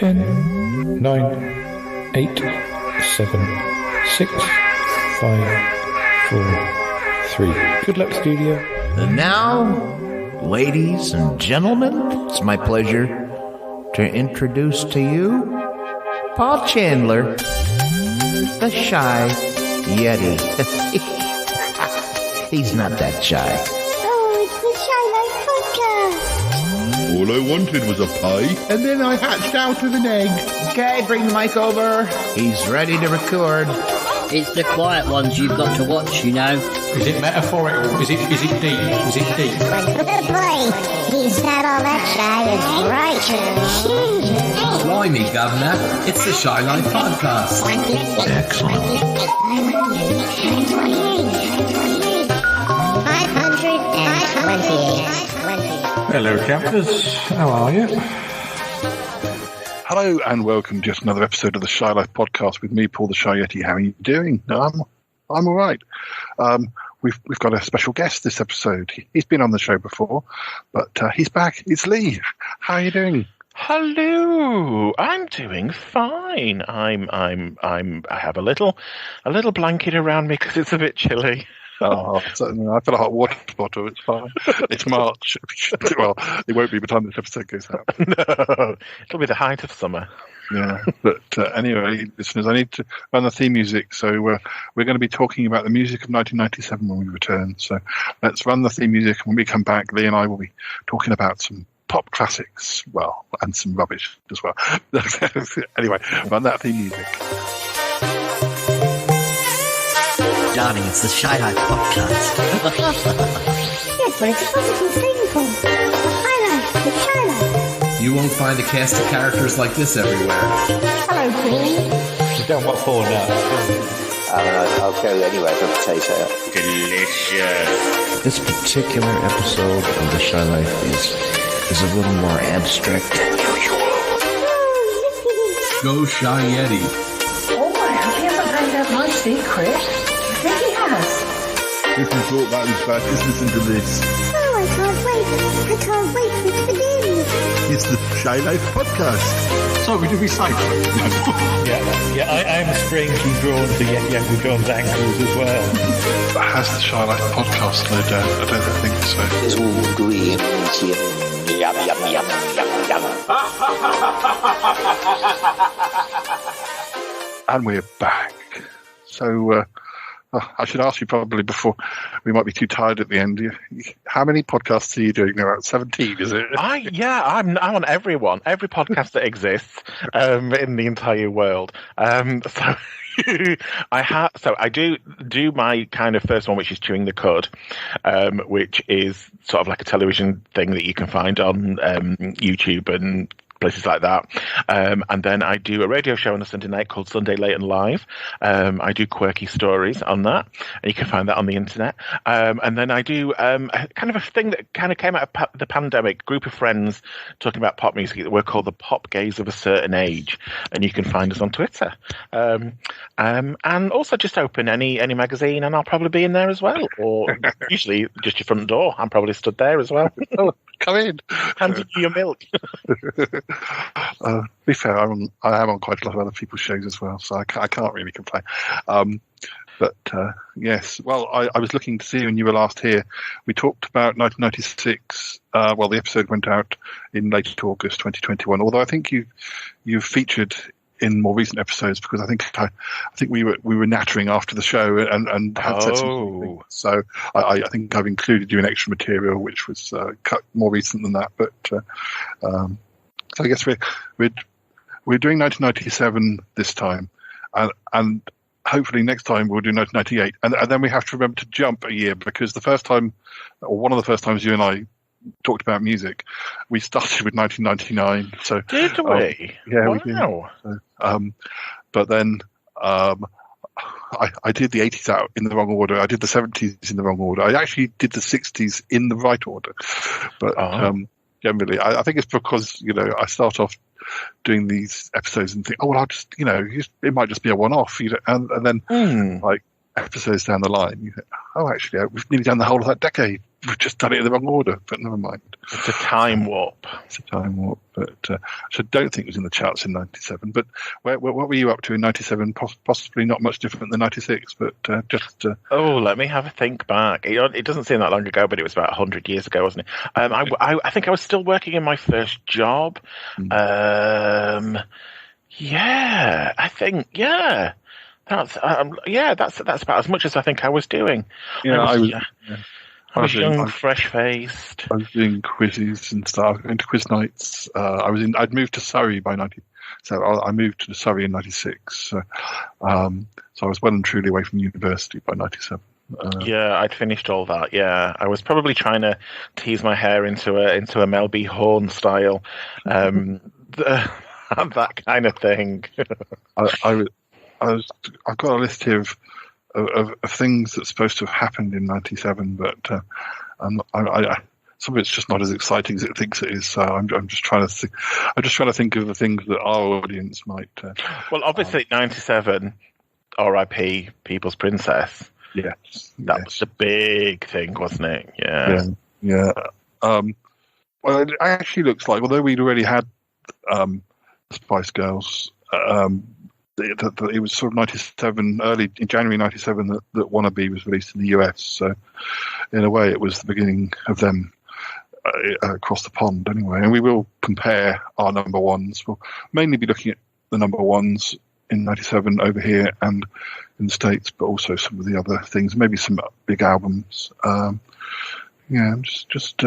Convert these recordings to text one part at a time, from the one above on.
10, 9, 8, 7, 6, 5, 4, 3. Good luck, studio. And now, ladies and gentlemen, it's my pleasure to introduce to you Paul Chandler, the Shy Yeti. He's not that shy. Oh, it's the Shy Life Podcast. All I wanted was a pie, and then I hatched out of an egg. Okay, bring the mic over. He's ready to record. It's the quiet ones you've got to watch, you know. Is it metaphorical? Is it deep? Is it deep? Good boy. He's not all that shy, is right. Blimey, Governor. It's the Shy Life Podcast. Excellent. 528. Hello, chappers. How are you? Hello and welcome to just another episode of the Shy Life Podcast with me, Paul the Shy Yeti. How are you doing? I'm all right. We've got a special guest this episode. He's been on the show before, but he's back. It's Leigh. How are you doing? Hello, I'm doing fine. I have a little blanket around me because it's a bit chilly. Oh, I feel a hot water bottle. It's fine. It's March. Well, it won't be by the time this episode goes out. No, it'll be the height of summer. Yeah, but anyway, listeners, I need to run the theme music. So we're going to be talking about the music of 1997 when we return. So let's run the theme music. When we come back, Leigh and I will be talking about some pop classics, well, and some rubbish as well. Anyway, run that theme music. Darling, it's the Shy Life Podcast. Yes, but it's a positive thing, Paul. The Shy Life. You won't find a cast of characters like this everywhere. Hello, Queenie. You don't want for now. I'll go anywhere for potato. Delicious. This particular episode of the Shy Life is a little more abstract than usual. Go Shy Yeti. Oh, I hope he hasn't found out my secret. I think he has. If you thought that was bad, just listen to this. Oh, I can't wait. I can't wait for it to begin. It's the Shy Life Podcast. So we do recycle. Yeah. I am strangely drawn to Yankee John's ankles as well. Has the Shy Life Podcast slowed down? I don't think so. It's all green and yum, yum, yum, yum, yum. And we're back. So I should ask you probably before, we might be too tired at the end. How many podcasts are you doing now? About 17, is it? I'm on every podcast that exists in the entire world. So I do my kind of first one, which is Chewing the Cud, which is sort of like a television thing that you can find on YouTube and places like that. And then I do a radio show on a Sunday night called Sunday Late and Live. I do quirky stories on that, and you can find that on the internet. And then I do kind of a thing that kind of came out of the pandemic, group of friends talking about pop music that we're called the Pop Gays of a Certain Age, and you can find us on Twitter. And also just open any magazine and I'll probably be in there as well, or usually just your front door. I'm probably stood there as well. Come in. Handing you your milk. To be fair, I am on quite a lot of other people's shows as well, so I can't really complain. But yes, well, I was looking to see when you were last here. We talked about 1996. Well, the episode went out in late August 2021. Although I think you've featured in more recent episodes, because I think we were nattering after the show and had said something. So I think I've included you in extra material, which was cut more recent than that. But so I guess we're doing 1997 this time, and hopefully next time we'll do 1998, and then we have to remember to jump a year, because the first time, or one of the first times you and I talked about music, we started with 1999. So did we? Yeah, wow. we did. So, but then I did the 80s out in the wrong order. I did the 70s in the wrong order. I actually did the 60s in the right order. But generally, I think it's because I start off doing these episodes and think, oh well, I'll just it might just be a one-off, and then like episodes down the line, oh, actually, we've nearly done the whole of that decade. We've just done it in the wrong order, but never mind. It's a time warp. It's a time warp, but so I don't think it was in the charts in '97. But what were you up to in '97? Possibly not much different than '96, but just. Oh, let me have a think back. It doesn't seem that long ago, but it was about 100 years ago, wasn't it? I think I was still working in my first job. Yeah, I think, yeah. That's that's about as much as I think I was doing. Yeah, I was young, fresh-faced. I was doing quizzes and stuff, going to quiz nights. I'd moved to Surrey by '90, so I moved to Surrey in '96. So I was well and truly away from university by '97. Yeah, I'd finished all that. Yeah, I was probably trying to tease my hair into a Mel B. Horn style, that kind of thing. I've got a list here of things that's supposed to have happened in '97, but some of it's just not as exciting as it thinks it is. So I'm just trying to think. I'm just trying to think of the things that our audience might. Well, obviously '97, R.I.P. People's Princess. Yes, that was the big thing, wasn't it? Yeah. Well, it actually looks like, although we'd already had Spice Girls. It was sort of '97, early in January '97 that Wannabe was released in the US. So, in a way, it was the beginning of them across the pond, anyway. And we will compare our number ones. We'll mainly be looking at the number ones in '97 over here and in the States, but also some of the other things, maybe some big albums. I'm just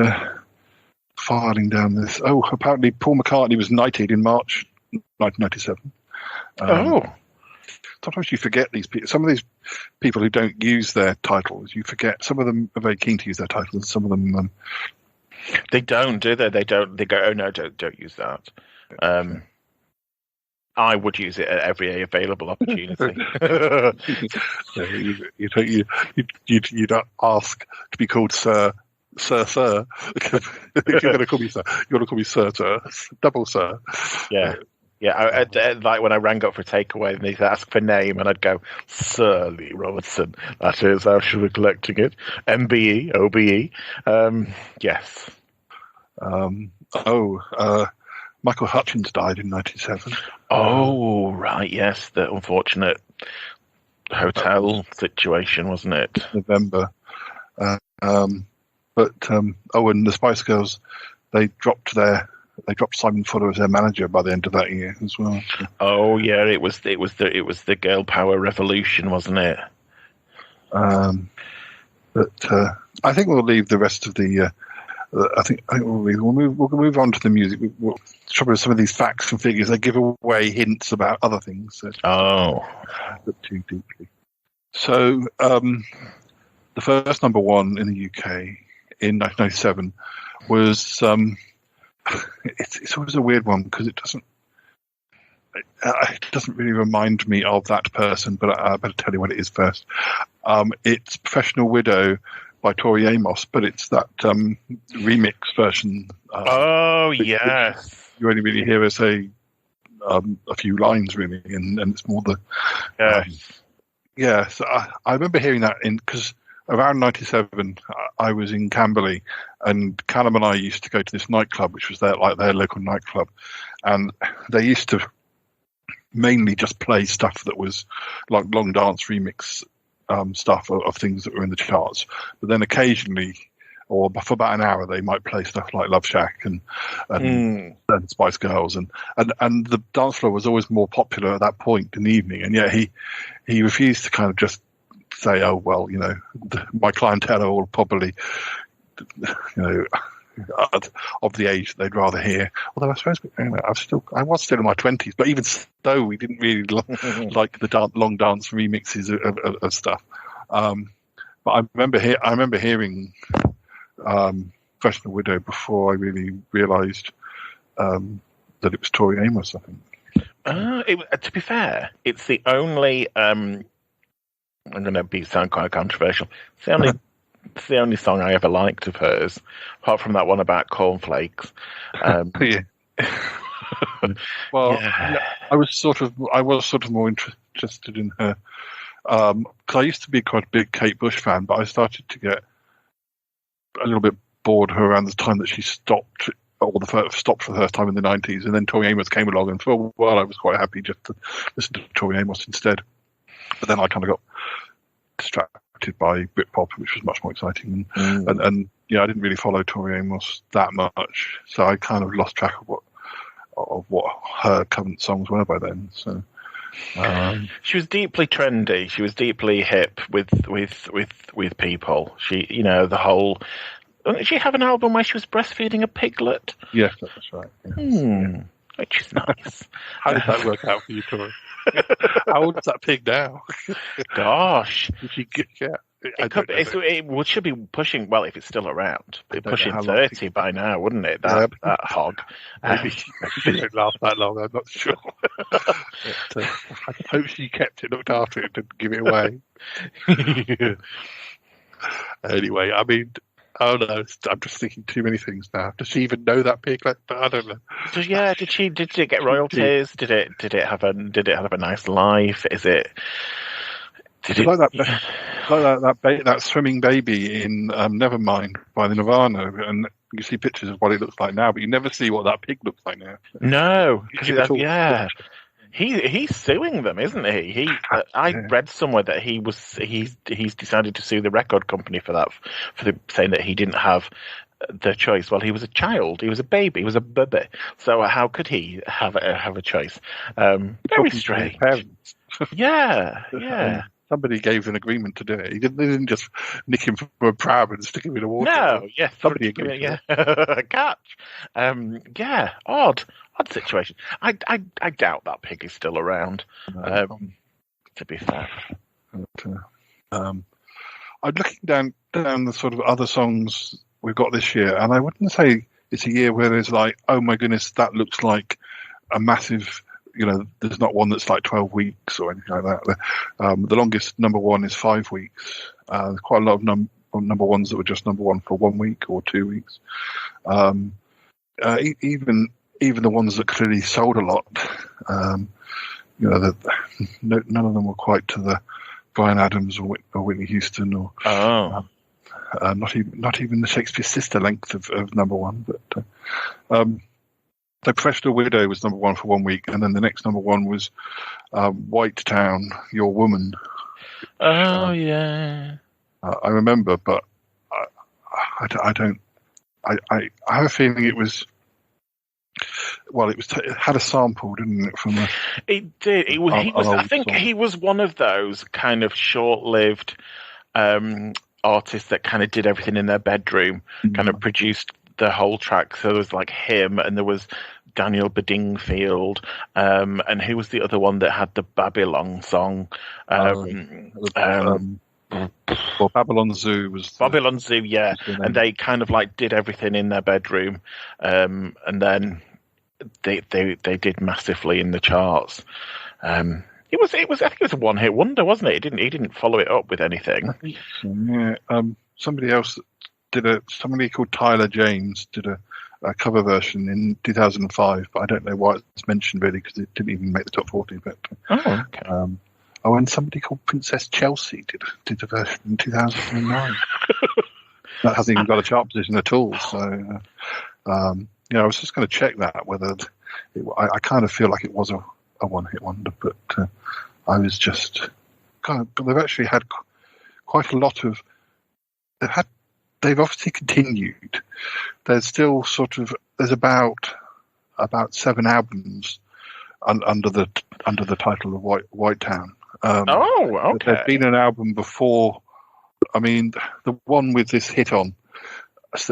filing down this. Oh, apparently Paul McCartney was knighted in March 1997. Sometimes you forget these people. Some of these people who don't use their titles, you forget. Some of them are very keen to use their titles, and some of them they don't, do they? They don't. They go, oh no, don't use that. I would use it at every available opportunity. You'd ask to be called Sir. If you're going to call me Sir, you're going to call me Sir, double Sir. Yeah. Yeah, like when I rang up for takeaway and they'd ask for name, and I'd go, Sir Leigh Robertson. That is, I should be collecting it. MBE, OBE. Yes. Michael Hutchins died in '97. Oh, right, yes. The unfortunate hotel situation, wasn't it? November. And the Spice Girls, they dropped Simon Fuller as their manager by the end of that year as well. Oh yeah, it was the girl power revolution, wasn't it? But I think we'll leave the rest of the. I think we'll move on to the music. We'll trouble with some of these facts and figures. They give away hints about other things. So look too deeply. So the first number one in the UK in 1997 was. It's always a weird one because it doesn't really remind me of that person, but I better tell you what it is first. It's Professional Widow by Tori Amos, but it's that remix version. Yes. You only really hear her say a few lines, really, and it's more the... So I remember hearing that because around '97, I was in Camberley, and Callum and I used to go to this nightclub, which was their local nightclub, and they used to mainly just play stuff that was like long dance remix stuff of things that were in the charts. But then occasionally, or for about an hour, they might play stuff like Love Shack and Spice Girls, and the dance floor was always more popular at that point in the evening. And yet he refused to kind of just say, oh well, my clientele are all probably, of the age that they'd rather hear. Although I suppose I was still in my 20s, but even though we didn't really like the long dance remixes of stuff. But I remember hearing Professional Widow before I really realised that it was Tori Amos, I think. To be fair, it's the only. I'm going to sound quite controversial. It's the only song I ever liked of hers, apart from that one about cornflakes. Well, yeah. I was sort of more interested in her Because I used to be quite a big Kate Bush fan, but I started to get a little bit bored of her around the time that she stopped, stopped for the first time in the 90s, and then Tori Amos came along, and for a while I was quite happy just to listen to Tori Amos instead. But then I kind of got distracted by Britpop, which was much more exciting, and I didn't really follow Tori Amos that much, so I kind of lost track of what her current songs were by then. So she was deeply trendy. She was deeply hip with people. She, the whole. Did she have an album where she was breastfeeding a piglet? Yes, that's right. Yes. Which is nice. How did that work out for you, Tori? How old is that pig now? Gosh. It should be pushing, well, if it's still around, pushing 30 by now, wouldn't it? That hog. Maybe it won't last that long, I'm not sure. But, I hope she kept it, looked after it, didn't give it away. Anyway, I mean, I don't know. I'm just thinking too many things now. Does she even know that piglet? I don't know. Did it get royalties? Did it have a nice life? Like that swimming baby in Nevermind by the Nirvana, and you see pictures of what it looks like now, but you never see what that pig looks like now. No, he's suing them, isn't he? I read somewhere that he's decided to sue the record company for saying that he didn't have the choice. Well, he was a child, he was a baby, he was a bubby. So how could he have a choice? Very strange. Yeah. Somebody gave an agreement to do it. They didn't just nick him from a pram and stick him in the water. No, yes, somebody agreed. Yeah, catch. Odd situation. I doubt that pig is still around. To be fair, I'm looking down the sort of other songs we've got this year, and I wouldn't say it's a year where there's like, oh my goodness, that looks like a massive. There's not one that's like 12 weeks or anything like that. The longest number one is 5 weeks. There's quite a lot of number ones that were just number one for 1 week or 2 weeks. Even the ones that clearly sold a lot, none of them were quite to the Bryan Adams or Whitney Houston or not even the Shakespeare Sister length of number one. But so Professional Widow was number one for 1 week, and then the next number one was White Town, Your Woman. Oh, yeah. I remember, but I don't. I have a feeling it was. Well, it had a sample, didn't it? It did. I think he was one of those kind of short-lived artists that kind of did everything in their bedroom, kind of produced the whole track. So there was like him, and there was Daniel Bedingfield, and who was the other one that had the Babylon song? Babylon Zoo was Babylon Zoo, yeah. And they kind of like did everything in their bedroom, and then they did massively in the charts. It was I think it was a one-hit wonder, wasn't it? He didn't follow it up with anything. Yeah. Somebody else somebody called Tyler James did a cover version in 2005, but I don't know why it's mentioned really, because it didn't even make the top 40. But okay. And somebody called Princess Chelsea did a version in 2009. That hasn't even got a chart position at all. So, I was just going to check that whether I kind of feel like it was a one-hit wonder, but I was just kind of. They've actually had quite a lot of. They've obviously continued. There's still there's about 7 albums under the title of White Town. Okay. There's been an album before. I mean, the one with this hit on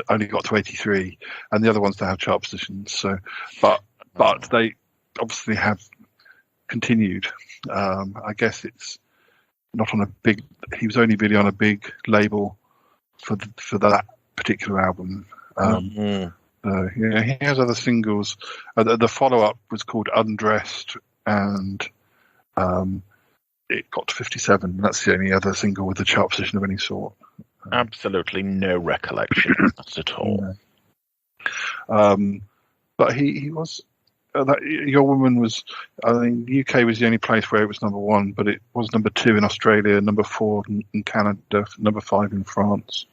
only got to 83, and the other ones don't have chart positions. So, but they obviously have continued. I guess it's not on a big. He was only really on a big label for that particular album. He has other singles. The follow-up was called Undressed, and it got to 57. That's the only other single with a chart position of any sort. Absolutely no recollection at all. But he was that Your Woman was, I think, the UK was the only place where it was number one, but it was number 2 in Australia, number 4 in Canada, number 5 in France,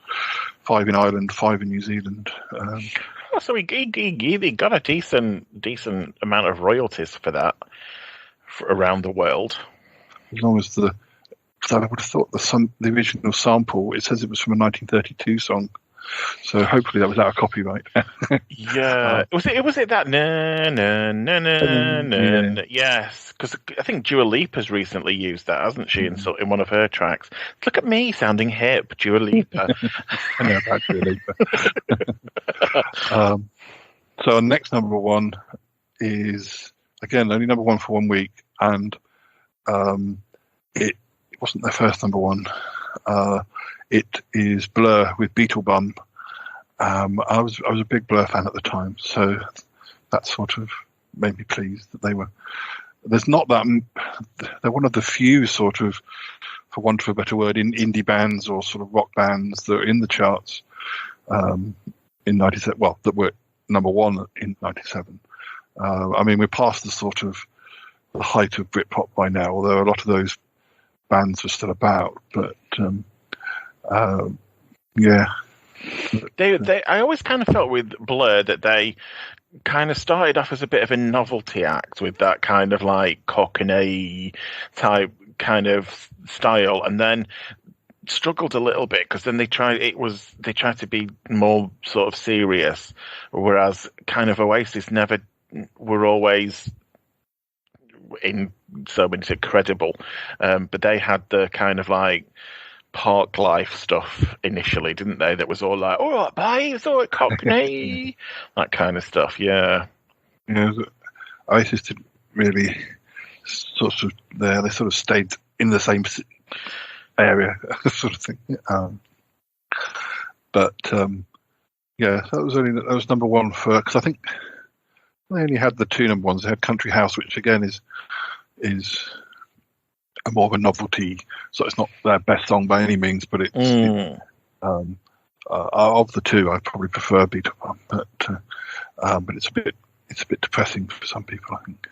5 in Ireland, 5 in New Zealand. So he got a decent amount of royalties for that around the world. As long as I would have thought the original sample, it says it was from a 1932 song. So hopefully that was out of copyright. Yeah. Was it that na na na na na? Yes, because I think Dua Lipa's recently used that, hasn't she, in one of her tracks? Look at me sounding hip, Dua Lipa. I know about Dua Lipa. So our next number one is, again, only number one for 1 week, and it wasn't their first number one. It is Blur with Beetle Bum. I was a big Blur fan at the time, so that sort of made me pleased that they were. There's not that. They're one of the few sort of, for want of a better word, in indie bands or sort of rock bands that are in the charts in '97. Well, that were number one in '97. I mean, we're past the sort of the height of Britpop by now, although a lot of those bands were still about, but. Yeah. I always kind of felt with Blur that they kind of started off as a bit of a novelty act with that kind of like Cockney type kind of style, and then struggled a little bit because then they tried to be more sort of serious, whereas kind of Oasis never were always in so many credible, but they had the kind of like park life stuff initially, didn't they? That was all like, all right, bye, it's all right, Cockney, that kind of stuff. Yeah. Oasis didn't really sort of there. They sort of stayed in the same area, sort of thing. But that was number one for, because I think they only had the 2 number ones. They had Country House, which again is more of a novelty, so it's not their best song by any means, but it's of the 2, I probably prefer Beetle Bum, but it's a bit depressing for some people, I think.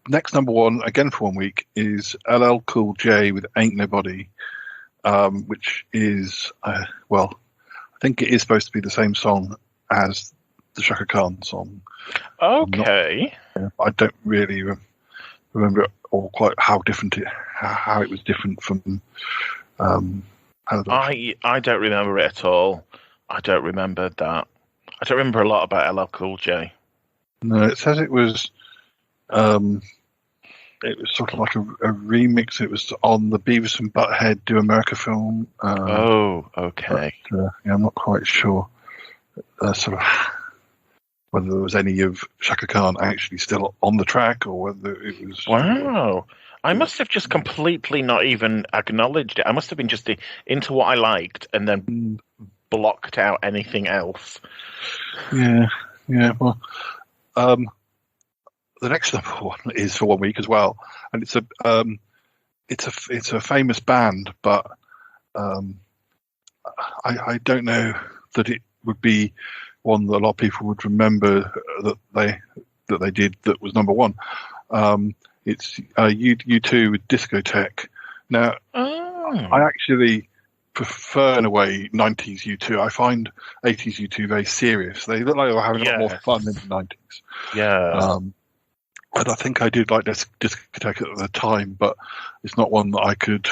Next number one, again for 1 week, is LL Cool J with Ain't Nobody, which is I think it is supposed to be the same song as the Shaka Khan song. Okay. I don't really remember or quite how it was different from. I don't remember it at all. I don't remember that. I don't remember a lot about LL Cool J. No, it says it was sort of like a remix. It was on the Beavis and Butthead Do America film. Okay. But, I'm not quite sure. Sort of. Whether there was any of Shaka Khan actually still on the track, or whether it was. Wow. I must have just completely not even acknowledged it. I must have been just into what I liked and then blocked out anything else. Yeah. Well, the next number one is for 1 week as well, and it's a famous band, but I don't know that it would be one that a lot of people would remember that they did that was number one. It's U2 with Discotheque. Now, I actually prefer, in a way, 90s U2. I find 80s U2 very serious. They look like they were having a lot more fun in the 90s. Yeah. And I think I did like Discotheque at the time, but it's not one that I could.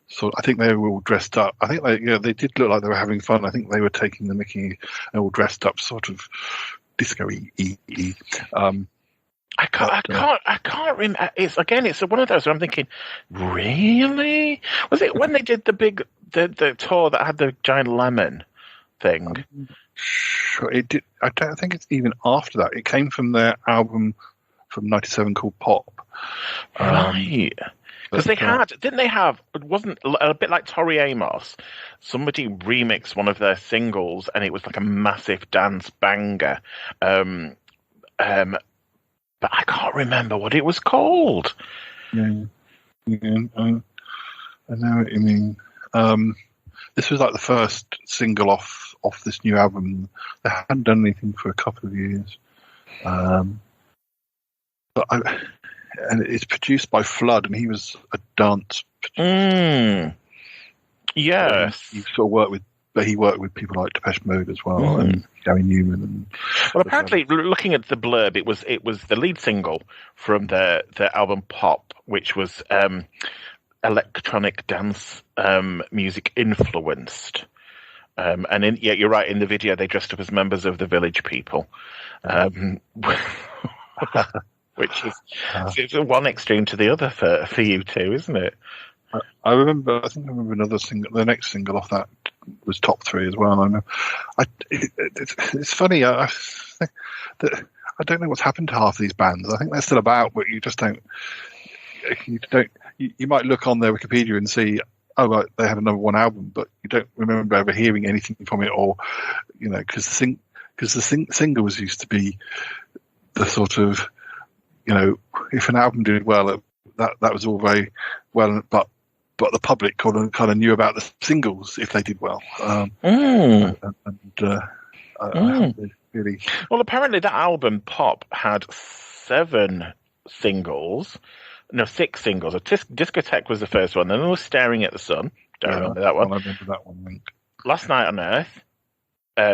So I think they were all dressed up. I think they did look like they were having fun. I think they were taking the mickey and all dressed up, sort of disco-y. I can't remember. It's one of those where I'm thinking, really? Was it when they did the tour that had the giant lemon thing? Sure, it did. I don't think it's even after that. It came from their album from '97 called Pop. Right. Because didn't they have, it wasn't a bit like Tori Amos, somebody remixed one of their singles and it was like a massive dance banger. But I can't remember what it was called. Yeah, I know what you mean. This was like the first single off this new album. They hadn't done anything for a couple of years. And it's produced by Flood, and he was a dance producer. Yes. He sort of worked with people like Depeche Mode as well, and Gary Newman. And well, apparently, looking at the blurb, it was the lead single from the album Pop, which was electronic dance music influenced. And you're right. In the video, they dressed up as members of the Village People, which is it's one extreme to the other for you two, isn't it? I remember another single. The next single off that was top 3 as well. And it's funny. I think that I don't know what's happened to half these bands. I think they're still about, but you just don't. You might look on their Wikipedia and see, oh, right, they had a number 1 album, but you don't remember ever hearing anything from it, or because the singles used to be the sort of, if an album did well, that was all very well, but the public kind of knew about the singles if they did well. Really. Well, apparently that album Pop had 7 singles. No, 6 singles. Discotheque was the first one. Then there was Staring at the Sun. Don't remember that one. I remember that one. Last Night on Earth,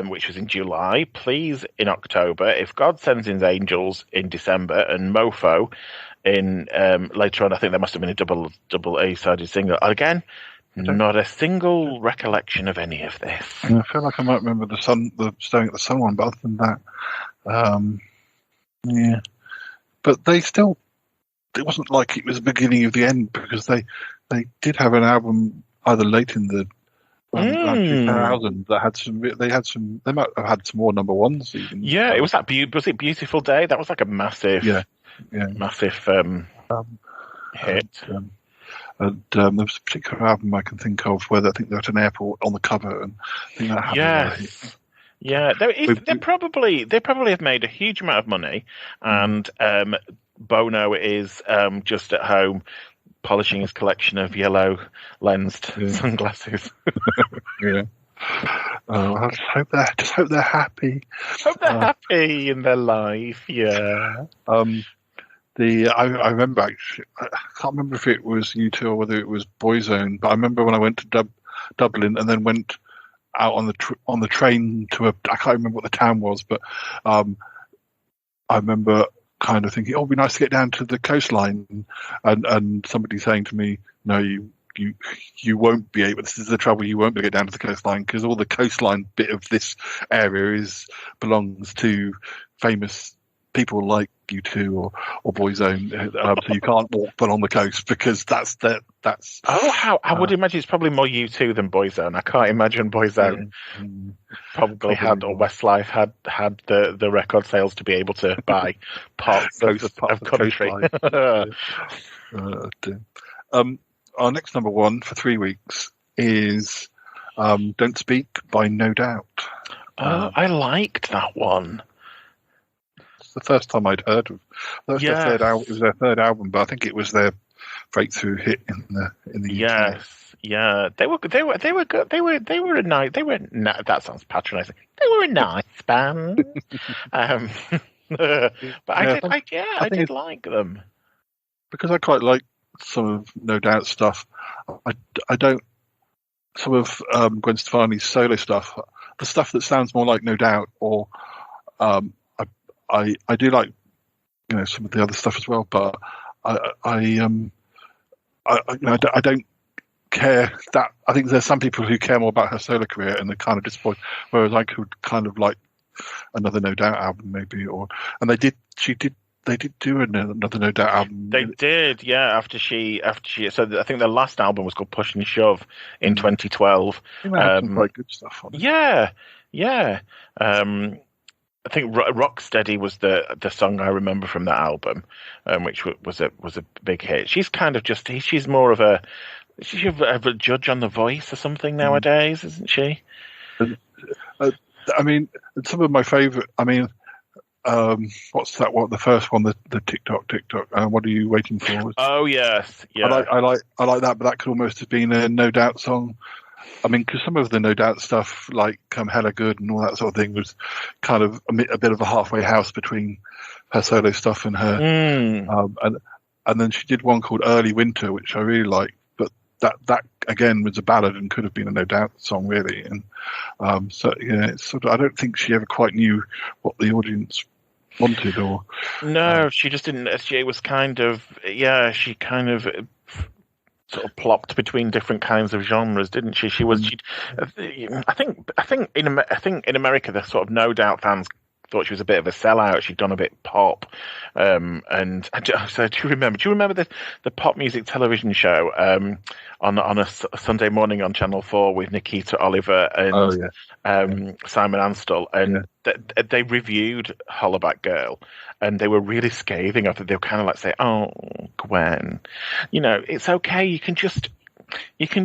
which was in July. Please in October. If God Sends His Angels in December. And Mofo in later on. I think there must have been a double A-sided single. Again, not a single recollection of any of this. I feel like I might remember the Staring at the Sun one, but other than that, yeah. But they still. It wasn't like it was the beginning of the end, because they did have an album either late in the 2000s that had some. They might have had some more number 1s even. Yeah, it was that. Was it Beautiful Day? That was like a massive, massive hit. And there was a particular album I can think of where I think they're at an airport on the cover, and I think that happened. Yes. Yeah, they probably have made a huge amount of money, and Bono is just at home polishing his collection of yellow lensed sunglasses. Yeah. I just hope they're happy. Hope they're happy in their life. Yeah. I remember actually. I can't remember if it was U2 or whether it was Boyzone, but I remember when I went to Dublin and then went out on the train to I can't remember what the town was, but I remember kind of thinking, oh, it'd be nice to get down to the coastline, and somebody saying to me, no, you won't be able. This is the trouble. You won't be able to get down to the coastline, because all the coastline bit of this area belongs to famous people like U2 or Boyzone, so you can't walk along the coast, because that's. I would imagine it's probably more U2 than Boyzone. I can't imagine Boyzone probably had, or Westlife had the record sales to be able to buy parts of country. Our next number 1 for 3 weeks is "Don't Speak" by No Doubt. I liked that one. It's the first time I'd heard of. That was their third album. It was their 3rd album, but I think it was their breakthrough hit in the UK. Yes, yeah, they were good. They were a nice. That sounds patronising. They were a nice band. But I did like them, because I quite like some of No Doubt stuff. I don't. Some of Gwen Stefani's solo stuff, the stuff that sounds more like No Doubt, or I do like some of the other stuff as well, but I don't care that. I think there's some people who care more about her solo career and they're kind of disappointed, whereas I could kind of like another No Doubt album maybe, they did do another No Doubt album. They did, yeah. After she, so I think their last album was called Push and Shove in 2012. Some quite good stuff on it. Yeah. I think Rocksteady was the song I remember from that album, which was a big hit. She's kind of she's more of a judge on The Voice or something nowadays, isn't she? I mean, some of my favourite. I mean. What's that? What the first one? The TikTok. What are you waiting for? Oh yes, yeah. I like that, but that could almost have been a No Doubt song. I mean, because some of the No Doubt stuff, like Hella Good and all that sort of thing, was kind of a bit of a halfway house between her solo stuff and her. And then she did one called Early Winter, which I really liked. But that again was a ballad and could have been a No Doubt song, really. And so yeah, it's sort of, I don't think she ever quite knew what the audience wanted, or no, she just didn't. She was kind of she kind of sort of plopped between different kinds of genres, didn't she? She was. I think in America, the sort of No Doubt fans thought she was a bit of a sellout. She'd gone a bit pop, and so do you remember the pop music television show on a Sunday morning on Channel 4 with Nikita Oliver and Simon Anstell, and they reviewed Hollaback Girl, and they were really scathing of it. They were kind of like saying, "Oh, Gwen, it's okay. You can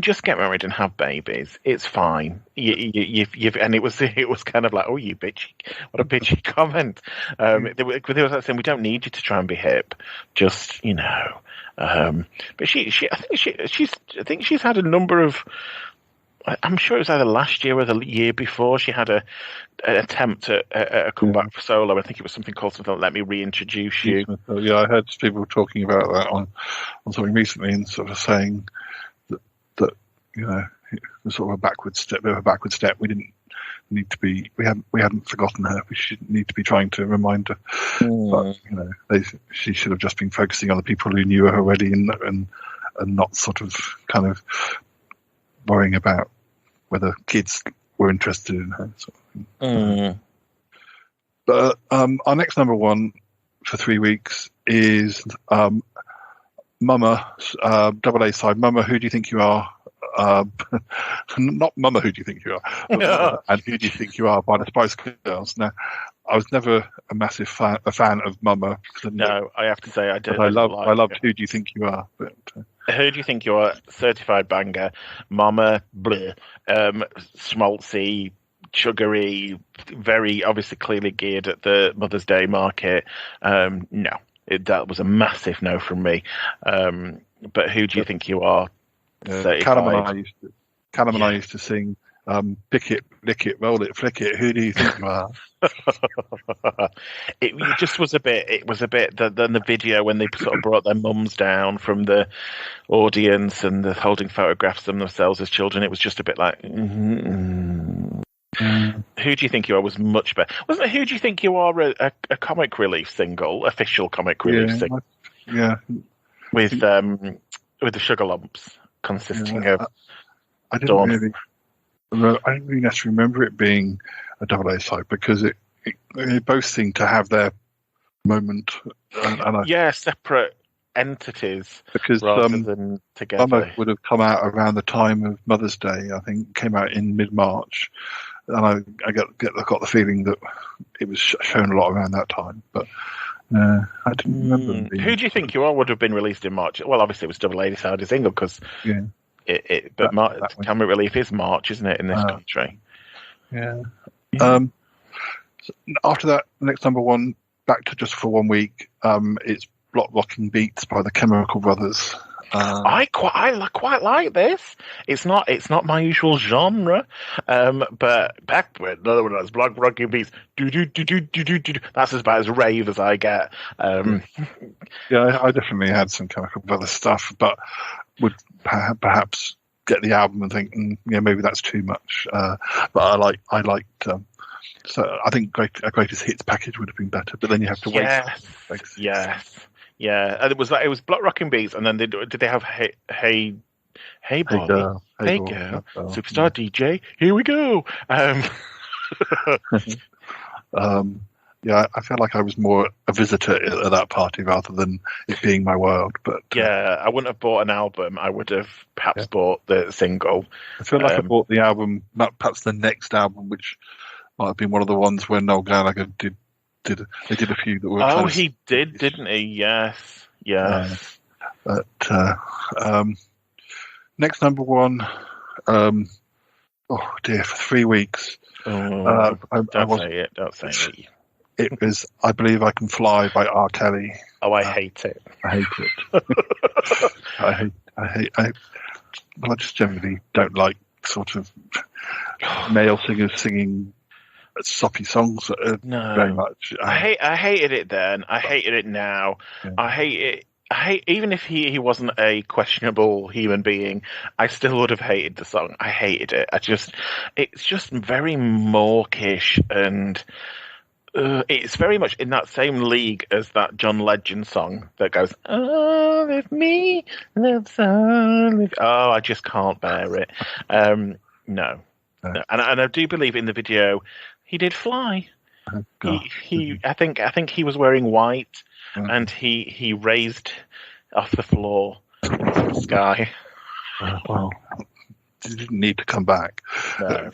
just get married and have babies. It's fine." And it was kind of like, "Oh, you bitch! What a bitchy comment." They were like saying, "We don't need you to try and be hip. Just But I think she's had a number of. I'm sure it was either last year or the year before she had an attempt at a comeback for solo. I think it was something called something like "Let Me Reintroduce You." Yeah, I heard people talking about that on something recently and sort of saying that it was sort of a backward step. We didn't need to be. We hadn't forgotten her. We shouldn't need to be trying to remind her. But she should have just been focusing on the people who knew her already and not sort of kind of worrying about whether kids were interested in her. Sort of thing. But our next number one for 3 weeks is Mama, double A side. Mama, Who Do You Think You Are? Not Mama, Who Do You Think You Are? But and Who Do You Think You Are by the Spice Girls. Now, I was never a massive fan of Mama. No, I have to say I did. I loved Who Do You Think You Are? But, Who Do You Think You Are? Certified banger. Mama, bleh. Schmaltzy, sugary, very obviously clearly geared at the Mother's Day market. No, that was a massive no from me. But Who Do You Think You Are? Callum and I used to sing pick it, lick it, roll it, flick it. Who do you think you are? It just was a bit. It was a bit. Then the video when they sort of brought their mums down from the audience and the holding photographs of themselves as children. It was just a bit like. Who Do You Think You Are was much better. Wasn't it Who Do You Think You Are a comic relief single, official comic relief single? Yeah. With the Sugar Lumps consisting of. I didn't really necessarily remember it being a double A side because they both seem to have their moment. Separate entities because rather than together. Mama would have come out around the time of Mother's Day. I think came out in mid-March, and I got the feeling that it was shown a lot around that time. But I didn't remember. Who Do You Think You Are would have been released in March. Well, obviously it was double A side single because. Yeah. But Comic Relief is March, isn't it, in this country? Yeah. After that, next number one, back to just for 1 week. It's Block Rocking Beats by the Chemical Brothers. I quite like this. It's not my usual genre, but back when another one was Block Rocking Beats. That's about as rave as I get. Yeah, I definitely had some Chemical Brothers stuff, but would perhaps get the album and think, maybe that's too much. But I liked. So I think a greatest hits package would have been better. But then you have to wait. Yes. Yeah, and it was Block Rocking Beats, and then did they have Hey Boy, Hey Girl, Superstar DJ, here we go. Yeah, I feel like I was more a visitor at that party rather than it being my world. But I wouldn't have bought an album. I would have perhaps bought the single. I feel like I bought the album, perhaps the next album, which might have been one of the ones where Noel Gallagher did. They did a few that were. Oh, close. He did, didn't he? Yes. But next number one. Oh dear, for 3 weeks. Don't say it. It was I Believe I Can Fly by R. Kelly. Oh, I hate it. I hate it. I just generally don't like sort of male singers singing soppy songs. No. Very much. I hated it then. I hated it now. Yeah. I hate even if he wasn't a questionable human being, I still would have hated the song. I hated it. It's just very mawkish, and it's very much in that same league as that John Legend song that goes, "All of me, that's all of." Oh, I just can't bear it. No. And I do believe in the video he did fly. Oh, I think he was wearing white, and he raised off the floor into the sky. Well, he didn't need to come back. No.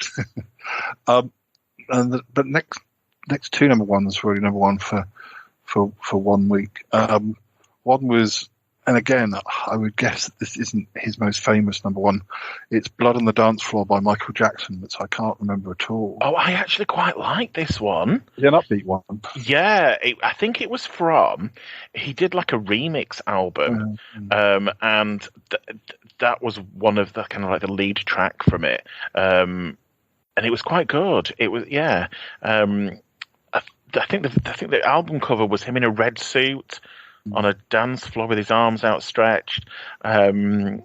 But next two number ones were really number one for 1 week. One was, and again, I would guess that this isn't his most famous number one. It's "Blood on the Dance Floor" by Michael Jackson, which I can't remember at all. Oh, I actually quite like this one. It's an upbeat one. Yeah, I think it was he did like a remix album, and that was one of the kind of like the lead track from it, and it was quite good. It was, yeah. I think the album cover was him in a red suit on a dance floor with his arms outstretched. Yeah,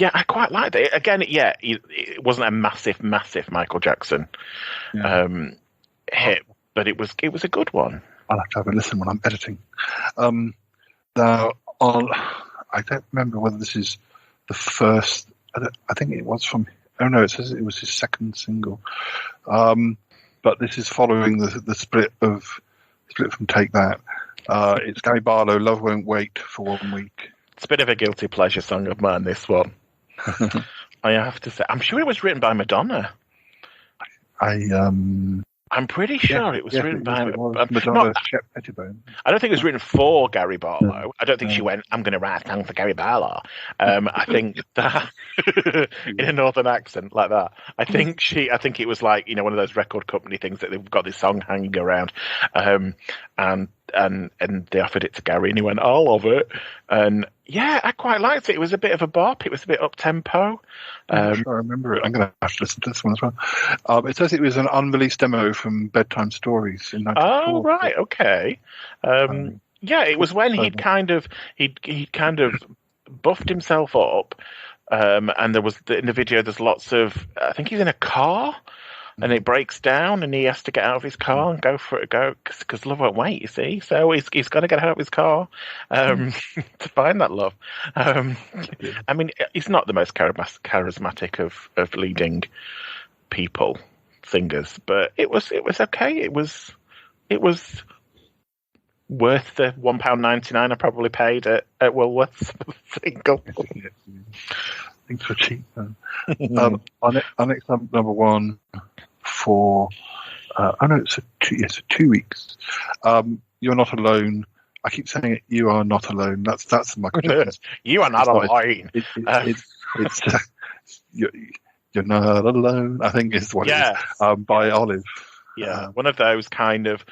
I quite liked it. Again, it wasn't a massive Michael Jackson hit, but it was a good one. I'll have to have a listen when I'm editing. Now, I don't remember whether this is the first. I think it was from. Oh no, it says it was his second single. But this is following the split from Take That. It's Gary Barlow, "Love Won't Wait for 1 week." It's a bit of a guilty pleasure song of mine, this one. I have to say, I'm sure it was written by Madonna. I'm pretty sure it was written by Madonna. Pettibone. I don't think it was written for Gary Barlow. I don't think she went, "I'm going to write a song for Gary Barlow." I think that in a northern accent like that. I think it was like, one of those record company things that they've got this song hanging around, and they offered it to Gary, and he went, "I'll love it." And yeah, I quite liked it. It was a bit of a bop. It was a bit up tempo. I'm sure I remember it. I'm going to have to listen to this one as well. It says it was an unreleased demo from Bedtime Stories in 1994. Oh, right, okay. Yeah, it was when he'd kind of buffed himself up, and there was in the video. There's lots of. I think he's in a car. And it breaks down, and he has to get out of his car and go because love won't wait. You see, so he's got to get out of his car to find that love. I mean, he's not the most charismatic of leading people, singers, but it was okay. It was worth the £1.99 I probably paid at Woolworths for the single. Things were cheap. Our next number one for it's 2 weeks. You're Not Alone. I keep saying it. You Are Not Alone. That's Michael Jackson. You are not alone. You're Not Alone, I think is what it is. By Olive. Yeah, one of those kind of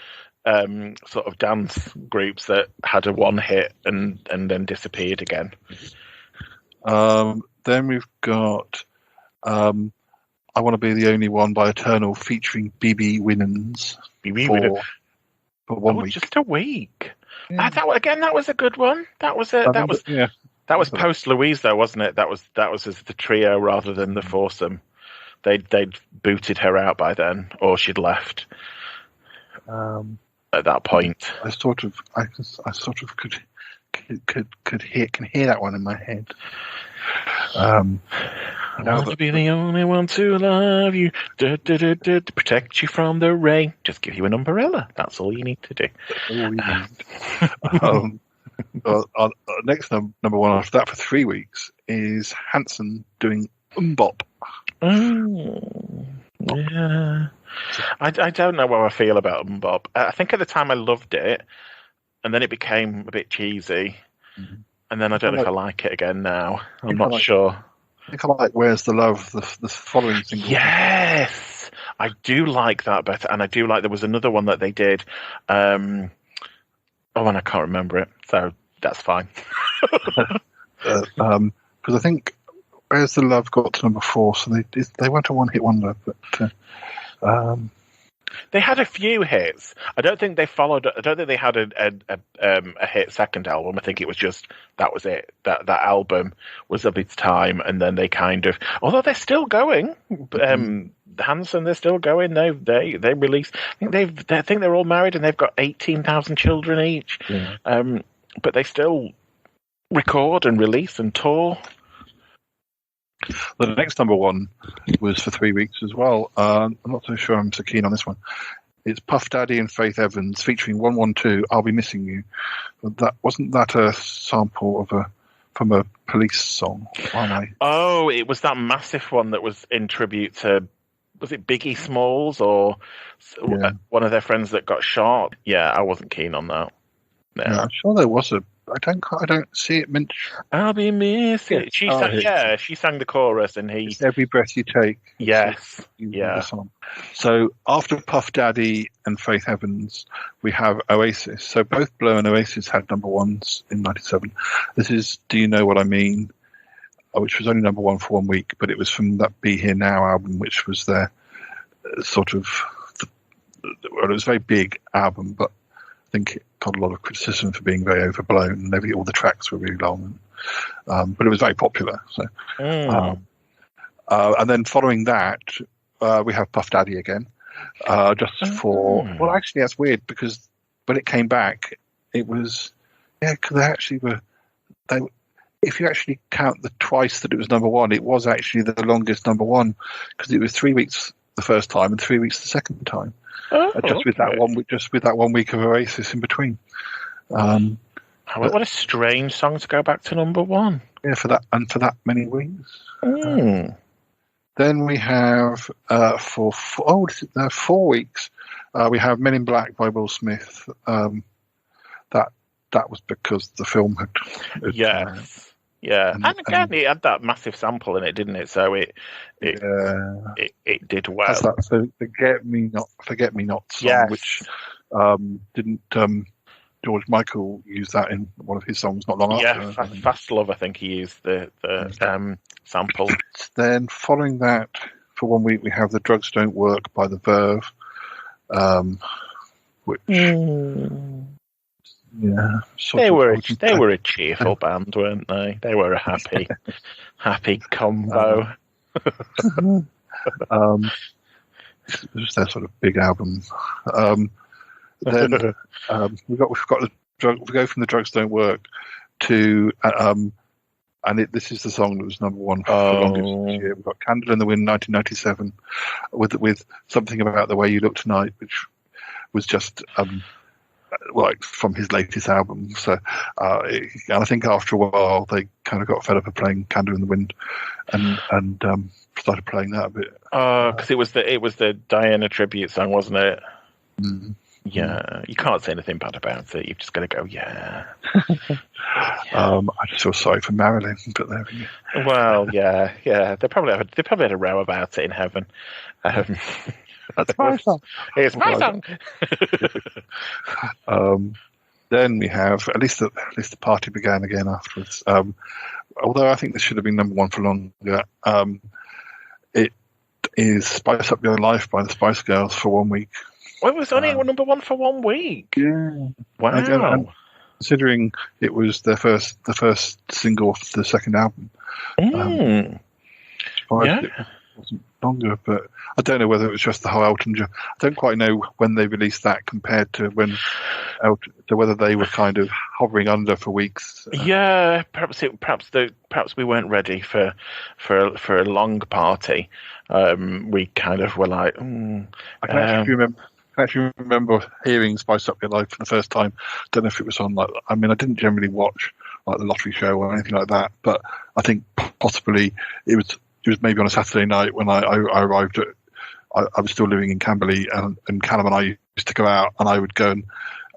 sort of dance groups that had a one hit and then disappeared again. Then we've got I Want to Be the Only One by Eternal featuring BB Winans for 1 week. Just a week. Yeah. That was a good one. That was post Louise though, wasn't it? That was as the trio rather than the foursome. They'd booted her out by then, or she'd left. At that point, I sort of can hear that one in my head. I want to be the only one to love you, to protect you from the rain. Just give you an umbrella. That's all you need to do. Our next number one after that for 3 weeks is Hanson doing Bop. Oh, yeah. I don't know how I feel about Bop. I think at the time I loved it, and then it became a bit cheesy. Mm-hmm. And then I don't know if I like it again now. I'm not sure. I think I like Where's the Love, the following single. Yes! I do like that better. And I do like there was another one that they did. And I can't remember it. So that's fine. Because I think Where's the Love got to number 4, so they weren't a one-hit wonder, but they had a few hits. I don't think they followed. I don't think they had a hit second album. I think it was just that was it. That album was of its time, and then they kind of. Although they're still going, Hanson, they're still going. They released. I think they're all married, and they've got 18,000 children each. Yeah. But they still record and release and tour. The next number 1 was for 3 weeks as well. I'm not so sure I'm so keen on this one. It's Puff Daddy and Faith Evans featuring 112, I'll Be Missing You. But wasn't that a sample from a Police song? Oh, it was that massive one that was in tribute to, was it Biggie Smalls or one of their friends that got shot? Yeah, I wasn't keen on that. No. Yeah, I'm sure there was I don't see it mentioned. I'll be missing. She sang the chorus, and he. It's Every Breath You Take. Yes. Yeah. So after Puff Daddy and Faith Evans, we have Oasis. So both Blur and Oasis had number 1s in '97. This is Do You Know What I Mean, which was only number 1 for 1 week, but it was from that Be Here Now album, which was their sort of. Well, it was a very big album, but I think it got a lot of criticism for being very overblown. Maybe all the tracks were really long, but it was very popular. So, and then following that, we have Puff Daddy again, just for. Well, actually, that's weird because when it came back, it was because they actually were. If you actually count the twice that it was number 1, it was actually the longest number 1 because it was 3 weeks the first time and 3 weeks the second time. With that 1 week of Oasis in between. What a strange song to go back to number 1. Yeah, for that many weeks. Then we have for 4 weeks. We have Men in Black by Will Smith. That was because the film had yes. Yeah, and again, it had that massive sample in it, didn't it? So it did well. That's that. So Forget Me Not song, which didn't George Michael use that in one of his songs not long after? Yeah, Fast Love. I think he used the sample. Then following that, for 1 week, we have The Drugs Don't Work by The Verve, which. Yeah, they were a cheerful band, weren't they? They were a happy combo. It was their sort of big album. Then we go from The Drugs Don't Work to this is the song that was number 1 for the longest year. We've got Candle in the Wind, 1997, with Something About the Way You Look Tonight, which was just. From his latest album. So, and I think after a while they kind of got fed up of playing Candle in the Wind, and started playing that a bit. Because it was the Diana tribute song, wasn't it? Yeah, you can't say anything bad about it. You've just got to go, yeah. I just feel sorry for Marilyn, but there we go. Well, yeah. They probably had a row about it in heaven. That's my song. It's my song. Then we have at least the party began again afterwards. Although I think this should have been number 1 for longer. It is "Spice Up Your Life" by the Spice Girls for 1 week. Well, it was only number 1 for 1 week. Yeah. Wow. Considering it was the first single of the second album. Yeah. It wasn't longer, but I don't know whether it was just the whole Elton John. I don't quite know when they released that compared to whether they were kind of hovering under for weeks. Yeah, perhaps we weren't ready for a long party. We kind of were like, I can actually remember hearing "Spice Up Your Life" for the first time. Don't know if it was on I didn't generally watch the Lottery Show or anything like that, but I think possibly it was maybe on a Saturday night when I arrived at. I was still living in Camberley, and Callum and I used to go out, and I would go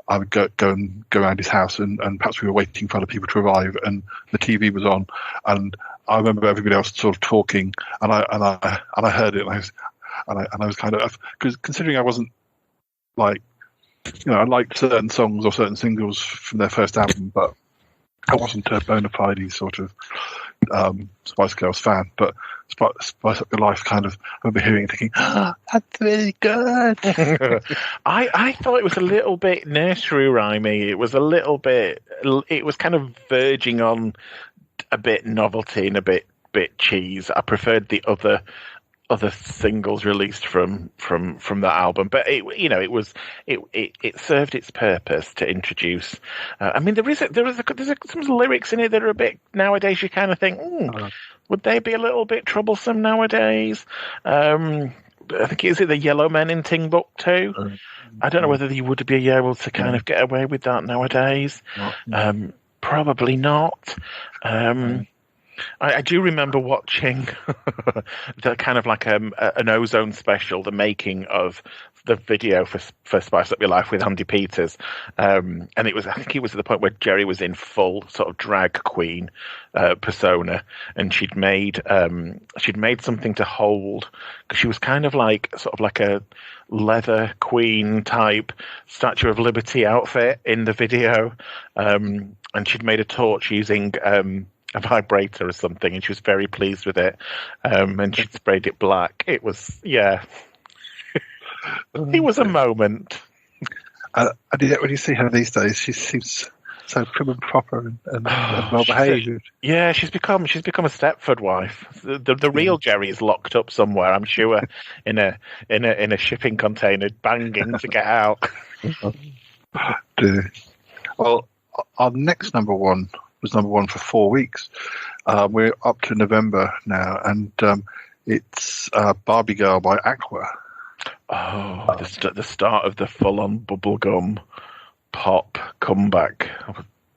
around his house, and perhaps we were waiting for other people to arrive, and the TV was on, and I remember everybody else sort of talking, and I heard it, and I was kind of, because considering I wasn't I liked certain songs or certain singles from their first album, but I wasn't a bona fide sort of Spice Girls fan, but Spice Up Your Life kind of, I remember hearing it thinking, that's really good. I thought it was a little bit nursery rhymey. It was kind of verging on a bit novelty and a bit cheese. I preferred the other singles released from that album, but it served its purpose to introduce. I mean, there's some lyrics in it that are a bit nowadays. You kind of think, would they be a little bit troublesome nowadays? I think is it the Yellow Men in Timbuktu? I don't know whether you would be able to kind of get away with that nowadays. Probably not. I do remember watching the kind of like an Ozone special, the making of the video for Spice Up Your Life with Andy Peters, and I think it was at the point where Jerry was in full sort of drag queen persona, and she'd made something to hold because she was kind of like sort of like a leather queen type Statue of Liberty outfit in the video, and she'd made a torch using a vibrator or something, and she was very pleased with it, and she'd sprayed it black. It was, it was a moment. And yet when you see her these days, she seems so prim and proper and well behaved. Yeah, she's become a Stepford wife. The real Jerry is locked up somewhere, I'm sure, in a shipping container, banging to get out. Well, our next number one was number one for 4 weeks. We're up to November now, and it's Barbie Girl by Aqua. Oh, the start of the full-on bubblegum pop comeback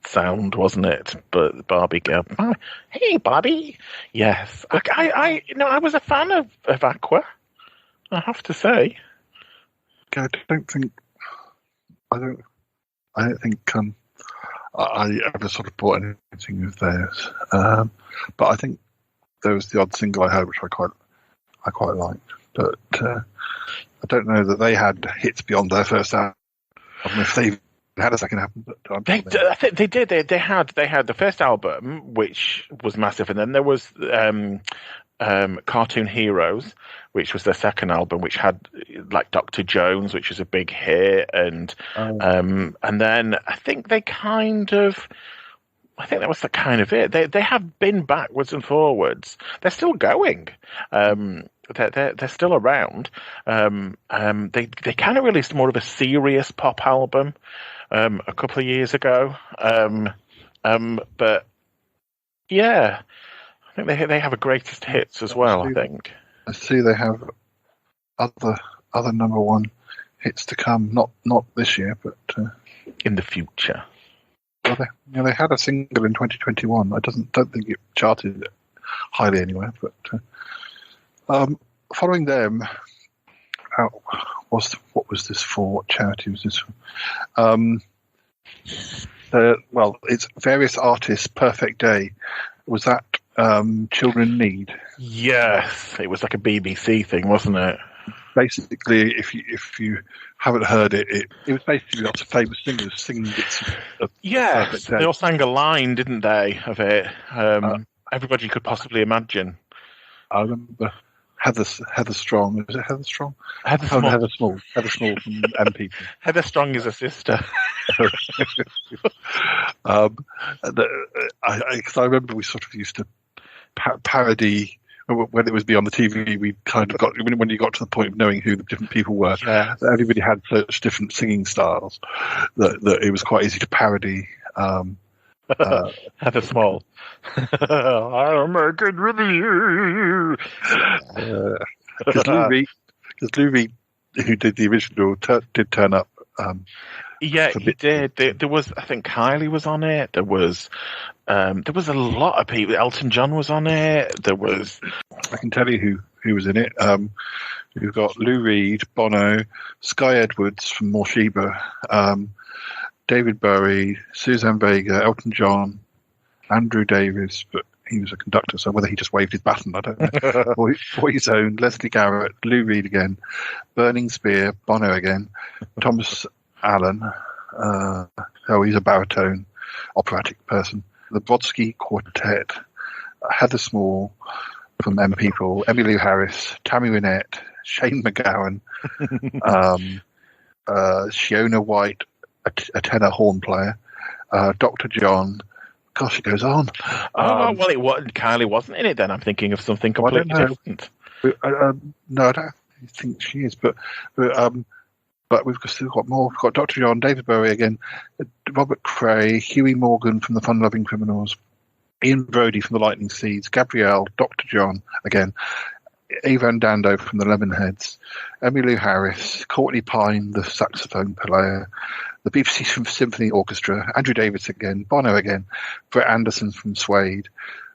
sound, wasn't it? But Barbie Girl, hey Barbie, yes. I was a fan of Aqua, I have to say. I don't think I ever sort of bought anything of theirs, but I think there was the odd single I heard which I quite liked. But I don't know that they had hits beyond their first album. I don't know if they had a second album. But I think they did. They had the first album, which was massive, and then there was Cartoon Heroes, which was their second album, which had like Dr. Jones, which was a big hit, and then I think that was the kind of it. They have been backwards and forwards. They're still going. They're still around. They kind of released more of a serious pop album a couple of years ago. But yeah, I think they have a greatest hits as well. I think. I see they have other number one hits to come. Not this year, but in the future. Well, they had a single in 2021. I don't think it charted highly anywhere. But following them, what was this for? What charity was this for? It's various artists. Perfect Day. Was that Children in Need? Yes, it was like a BBC thing, wasn't it? Basically, if you haven't heard it, it was basically lots of famous singers singing bits of yes, they all sang a line, didn't they, of it? Everybody you could possibly imagine. I remember Heather Strong. Is it Heather Strong? Heather Small. Heather Small from MP. Heather Strong is a sister. Because I remember we sort of used to parody when it was beyond the TV. We kind of got when you got to the point of knowing who the different people were. Yeah. Everybody had such different singing styles that it was quite easy to parody. Heather Small. I'll make it with you. Because Lou Reed, who did the original, did turn up. Yeah, he did. There was, I think, Kylie was on it. There was a lot of people. Elton John was on it. There was. I can tell you who was in it. We've got Lou Reed, Bono, Sky Edwards from Morshiba, David Bowie, Suzanne Vega, Elton John, Andrew Davis, but he was a conductor, so whether he just waved his baton, I don't know. Boyzone, Leslie Garrett, Lou Reed again, Burning Spear, Bono again, Thomas Allen, he's a baritone operatic person, the Brodsky Quartet, Heather Small from M People, Emmylou Harris, Tammy Wynette, Shane McGowan, Shiona White, a tenor horn player, Dr. John. Gosh, it goes on. Kylie wasn't in it then. I'm thinking of something completely different. No, I don't think she is, but we've still got more. We've got Dr. John, David Bowie again, Robert Cray, Huey Morgan from the Fun Loving Criminals, Ian Brody from the Lightning Seeds, Gabrielle, Dr. John again, Evan Dando from the Lemonheads, Emmylou Harris, Courtney Pine, the saxophone player, the BBC Symphony Orchestra, Andrew Davis again, Bono again, Brett Anderson from Suede,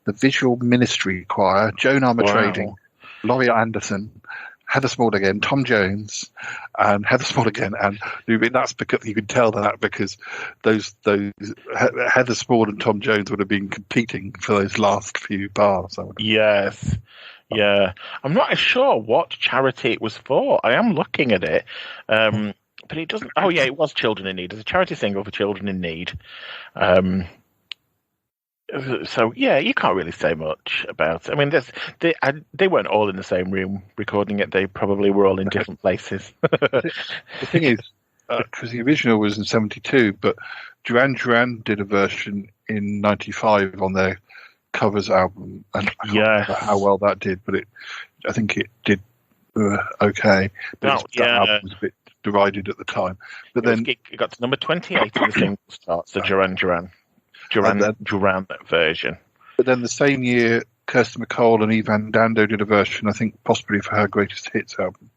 the Visual Ministry Choir, Joan Armatrading, Laurie Anderson, Heather Small again, Tom Jones, and Heather Small again, and that's because you can tell that because those Heather Small and Tom Jones would have been competing for those last few bars. Yes, yeah. I'm not sure what charity it was for. I am looking at it, but it doesn't. Oh yeah, it was Children in Need. It's a charity single for children in need. So yeah, you can't really say much about it. I mean, they weren't all in the same room recording it. They probably were all in different places. The thing is, because the original was in '72, but Duran Duran did a version in '95 on their covers album, and I can't remember how well that did, but I think it did okay. But that album was a bit derided at the time. But then it got to number 28 in the singles charts. The Duran Duran version. But then the same year, Kirsty MacColl and Evan Dando did a version, I think possibly for her greatest hits album.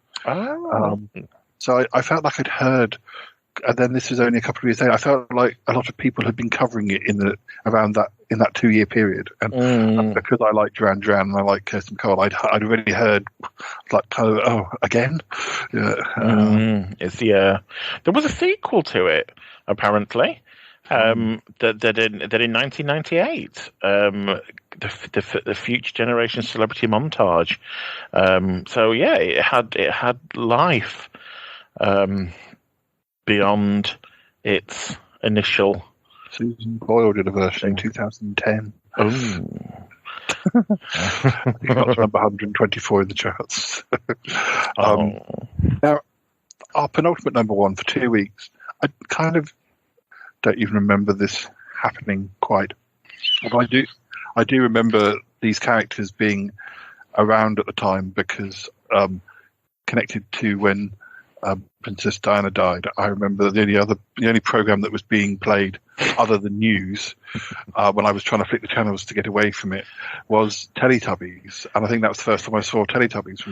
So I felt like I'd heard, and then this was only a couple of years later, I felt like a lot of people had been covering it in that 2-year period. And because I like Duran Duran and I like Kirsty MacColl, I'd already heard like, again? There was a sequel to it, apparently. That in 1998, the Future Generation Celebrity Montage. So yeah, it had life beyond its initial. Susan Boyle did a version in 2010. Oh, it got to number 124 in the charts. Now, our penultimate number one for 2 weeks. I kind of don't even remember this happening quite. But I do remember these characters being around at the time because connected to when Princess Diana died. I remember the only program that was being played other than news when I was trying to flick the channels to get away from it was Teletubbies, and I think that was the first time I saw Teletubbies.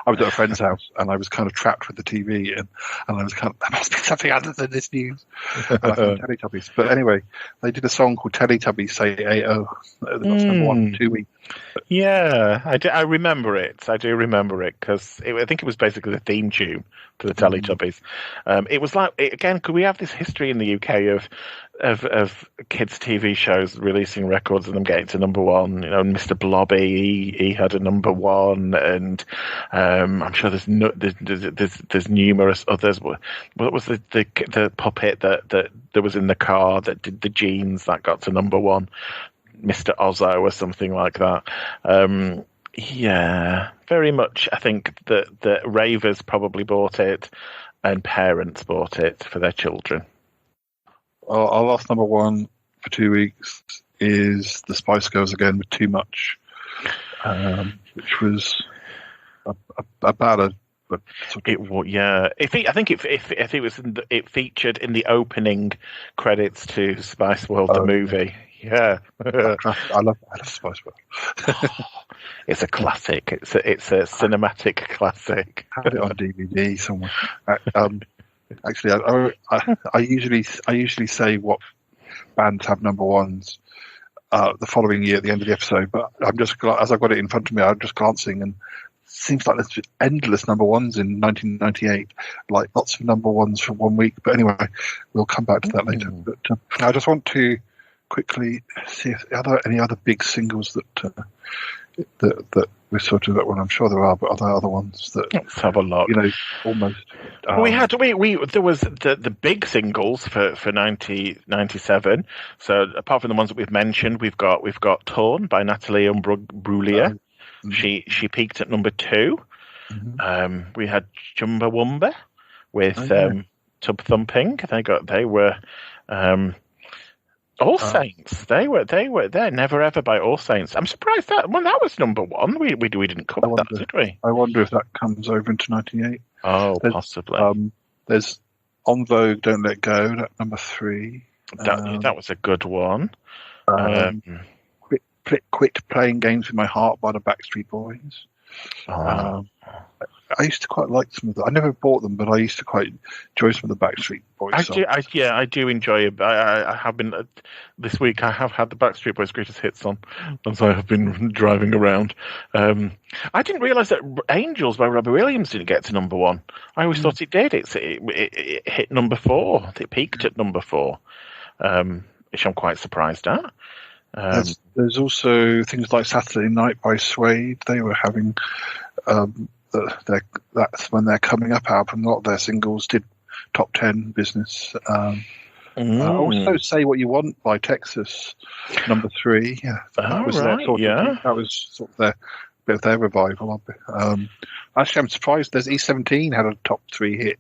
I was at a friend's house and I was kind of trapped with the TV and I was kind of, there must be something other than this news. And I found Teletubbies, but anyway, they did a song called Teletubbies Say A-O. That's number one for 2 weeks. Yeah, I remember it. I do remember it because I think it was basically the theme tune to the Teletubbies. It was like, again, could we have this history in the UK of kids' TV shows releasing records and them getting to number one? You know, Mr. Blobby, he had a number one, and I'm sure there's numerous others. What was the puppet that was in the car that did the jeans that got to number one? Mr. Ozzo or something like that. Yeah, very much. I think that ravers probably bought it and parents bought it for their children. Our last number one for 2 weeks is the Spice Girls again with Too Much, which was about a it featured in the opening credits to Spice World the movie. Yeah, I love Spice World. It's a classic. It's a cinematic classic. I had it on DVD somewhere. Actually, I usually say what bands have number ones the following year at the end of the episode, but I'm just, as I've got it in front of me, I'm just glancing and it seems like there's endless number ones in 1998, like lots of number ones for 1 week. But anyway, we'll come back to that later. But I just want to quickly see if are there any other big singles that we're sort of, well, I'm sure there are, but are there other ones that, Let's have a look. almost. We had there was the big singles for 1997. So apart from the ones that we've mentioned, we've got Torn by Natalie Imbruglia. She peaked at number 2. We had Chumbawamba with Tub Thumping. They were All Saints. They're Never Ever by All Saints. I'm surprised that was number 1. We didn't cover that, did we? I wonder if that comes over into 98. Oh, possibly. There's On Vogue, Don't Let Go, that number 3. That was a good one. Quit Playing Games with My Heart by the Backstreet Boys. I used to quite like some of them. I never bought them, but I used to quite enjoy some of the Backstreet Boys songs. I do enjoy it. I have been this week. I have had the Backstreet Boys greatest hits on, as I have been driving around. I didn't realise that Angels by Robbie Williams didn't get to number 1. I always thought it did. It hit number 4. It peaked at number 4, which I'm quite surprised at. There's also things like Saturday Night by Suede. They were having that's when their coming up album. A lot of their singles did top 10 business. Also, Say What You Want by Texas, number 3. Yeah, that was sort of their bit of their revival. Actually, I'm surprised. There's E17 had a top 3 hit.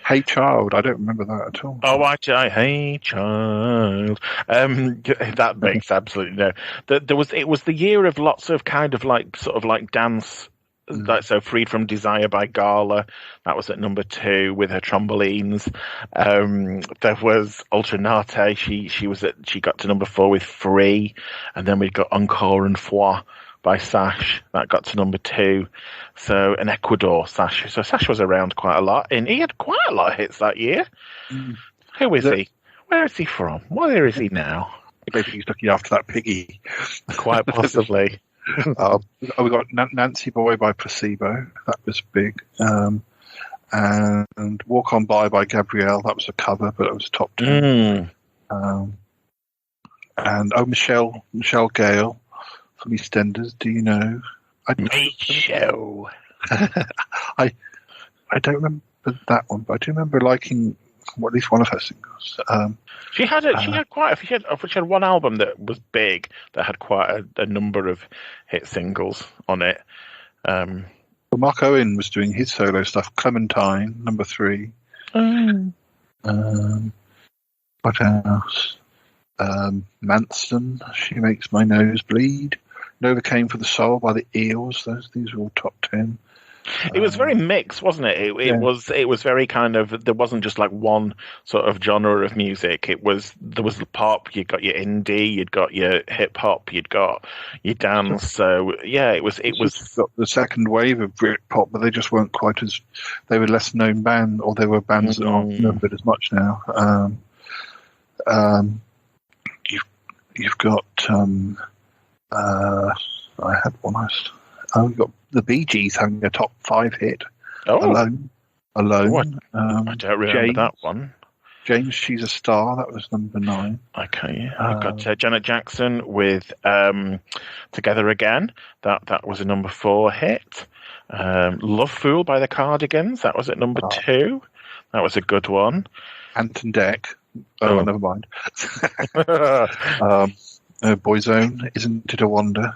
Hey Child, I don't remember that at all. Oh, Hey Child. That makes absolutely no. It was the year of lots of kind of like sort of like dance. So Freed from Desire by Gala, that was at number 2 with her trombolines. There was Alternate. She got to number 4 with Free, and then we got Encore and Foi by Sash, that got to number 2. So an Ecuador, Sash. So Sash was around quite a lot, and he had quite a lot of hits that year. Who is he? Where is he from? Where is he now? Maybe he's looking after that piggy. Quite possibly. We got Nancy Boy by Placebo. That was big. And Walk On By Gabrielle. That was a cover, but it was top 10. And Michelle Gale from EastEnders. Do you know? Michelle. I don't remember that one, but I do remember liking at least one of her singles. She had one album that was big that had quite a number of hit singles on it. Mark Owen was doing his solo stuff. Clementine, number 3. What else? Manson, She Makes My Nose Bleed. Novocaine for the Soul by the Eels. These are all top 10. It was very mixed, wasn't it? It was very kind of, there wasn't just like one sort of genre of music. There was pop, you got your indie, you'd got your hip hop, you'd got your dance. So yeah, it was the second wave of Britpop, but they just weren't quite as, they were less known band, or they were bands that aren't remembered as much now. You've got I had one. We've got the Bee Gees having a top 5 hit. Alone. I don't remember that one. James, She's a Star. That was number 9. Okay. I've got Janet Jackson with Together Again. That was a number 4 hit. Love Fool by the Cardigans. That was at number 2. That was a good one. Anton Deck. Oh, never mind. Boyzone, Isn't It a Wonder?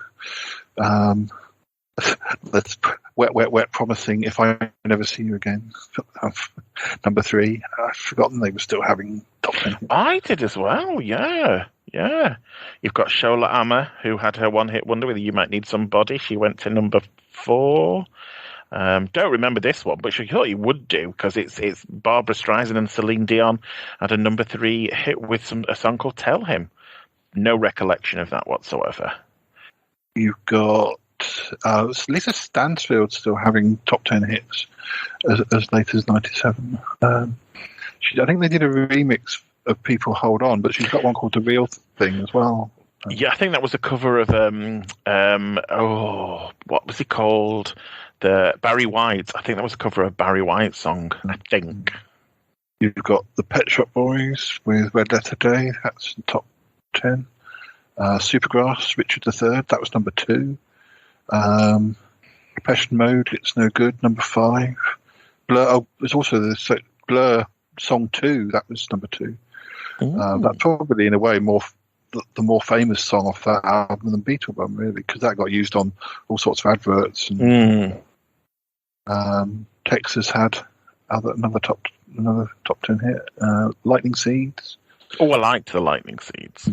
That's wet, promising If I Never See You Again. Number 3. I've forgotten they were still having top 10. I did as well, yeah. You've got Shola Ama, who had her one-hit wonder with You Might Need Somebody. She went to number 4. Don't remember this one, but she thought you would do, because it's Barbara Streisand and Celine Dion had a number 3 hit with a song called Tell Him. No recollection of that whatsoever. You've got Lisa Stansfield still having top 10 hits as late as 97. I think they did a remix of People Hold On, but she's got one called The Real Thing as well. Yeah, I think that was a cover of what was he called? The Barry White. I think that was a cover of Barry White's song, I think. You've got the Pet Shop Boys with Red Letter Day. That's the top 10. Supergrass, Richard III. That was number 2. Depeche Mode, It's No Good, number 5. Blur. Oh, there's also the Blur song 2. That was number 2. That's probably in a way the more famous song off that album than Beatle Bum, really, because that got used on all sorts of adverts. And, Texas had another top 10 hit. Lightning Seeds. Oh, I liked the Lightning Seeds.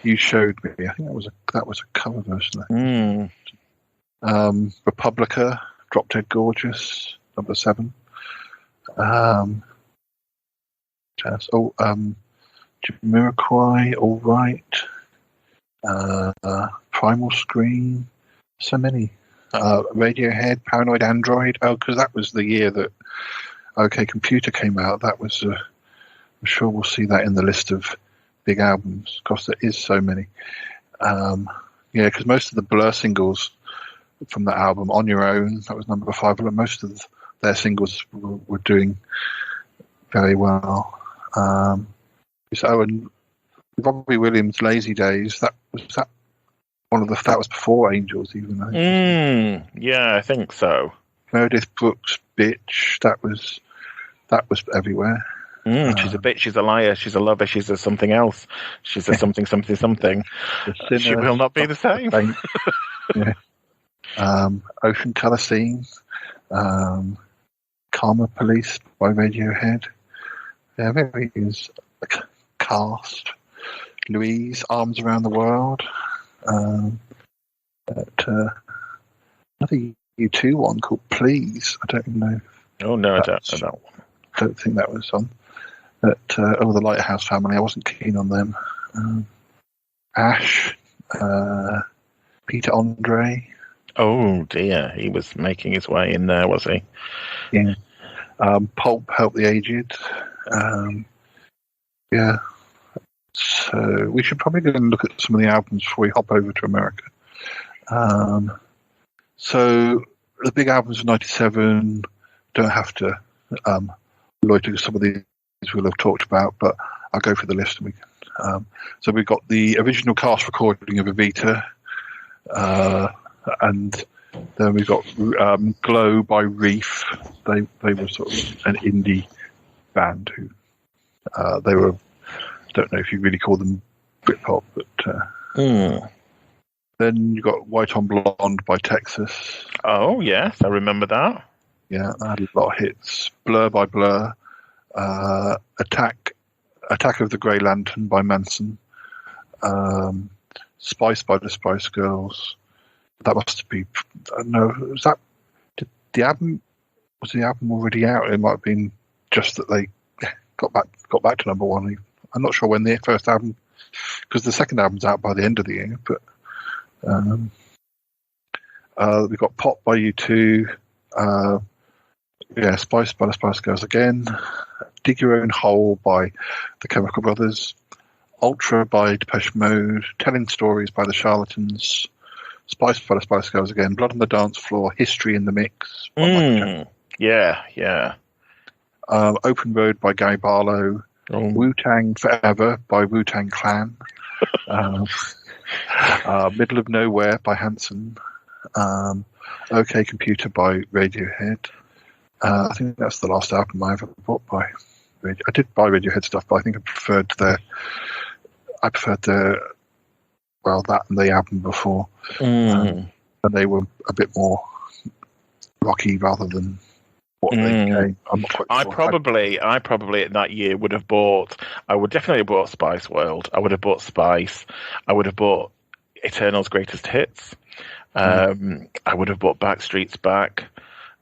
You showed me. I think that was a cover version. Republica, Drop Dead Gorgeous, number 7. Jamiroquai, All Right. Primal Scream. So many. Radiohead, Paranoid Android. Oh, because that was the year that OK Computer came out. That was. I'm sure we'll see that in the list of big albums. Because there is so many. Because most of the Blur singles from that album, On Your Own, that was number 5. But most of their singles were doing very well. And Robbie Williams' Lazy Days. That was before Angels, even. I think. Yeah, I think so. Meredith Brooks' Bitch. That was everywhere. She's a bitch. She's a liar. She's a lover. She's a something else. She's a something. She will not be the same. Yeah. Ocean Colour Scene. Karma Police by Radiohead. Yeah, there is Cast. Louise, Arms Around the World. Another U2 one called Please. I don't even know. Oh no, I don't. I don't think that was on. But the Lighthouse Family. I wasn't keen on them. Ash. Peter Andre. Oh dear, he was making his way in there, was he? Yeah. Pulp, Help the Aged. Yeah. So we should probably go and look at some of the albums before we hop over to America. So the big albums of '97, don't have to loiter some of these we'll have talked about, but I'll go through the list and we can. So we've got the original cast recording of Evita, and then we've got Glow by Reef. They were sort of an indie band who they were. I don't know if you really call them Britpop, but then you got White on Blonde by Texas. Oh yes, I remember that. Yeah, that had a lot of hits. Blur by Blur, Attack of the Grey Lantern by Manson, Spice by the Spice Girls. That must be. No, was that the album? Was the album already out? It might have been just that they got back to number 1. I'm not sure when the first album, because the second album's out by the end of the year. But we've got Pop by U2, Spice by the Spice Girls again, Dig Your Own Hole by the Chemical Brothers, Ultra by Depeche Mode, Telling Stories by the Charlatans, Spice by the Spice Girls again, Blood on the Dance Floor, History in the Mix. Yeah. Open Road by Gary Barlow. Wu-Tang Forever by Wu-Tang Clan. Middle of Nowhere by Hanson. OK Computer by Radiohead. I think that's the last album I ever bought by Radiohead. I did buy Radiohead stuff, but I think I preferred their that and the album before. And they were a bit more rocky rather than what they became. I'm not quite sure. I probably that year would have bought. I would definitely have bought Spice World. I would have bought Spice. I would have bought Eternal's Greatest Hits. I would have bought Backstreet's Back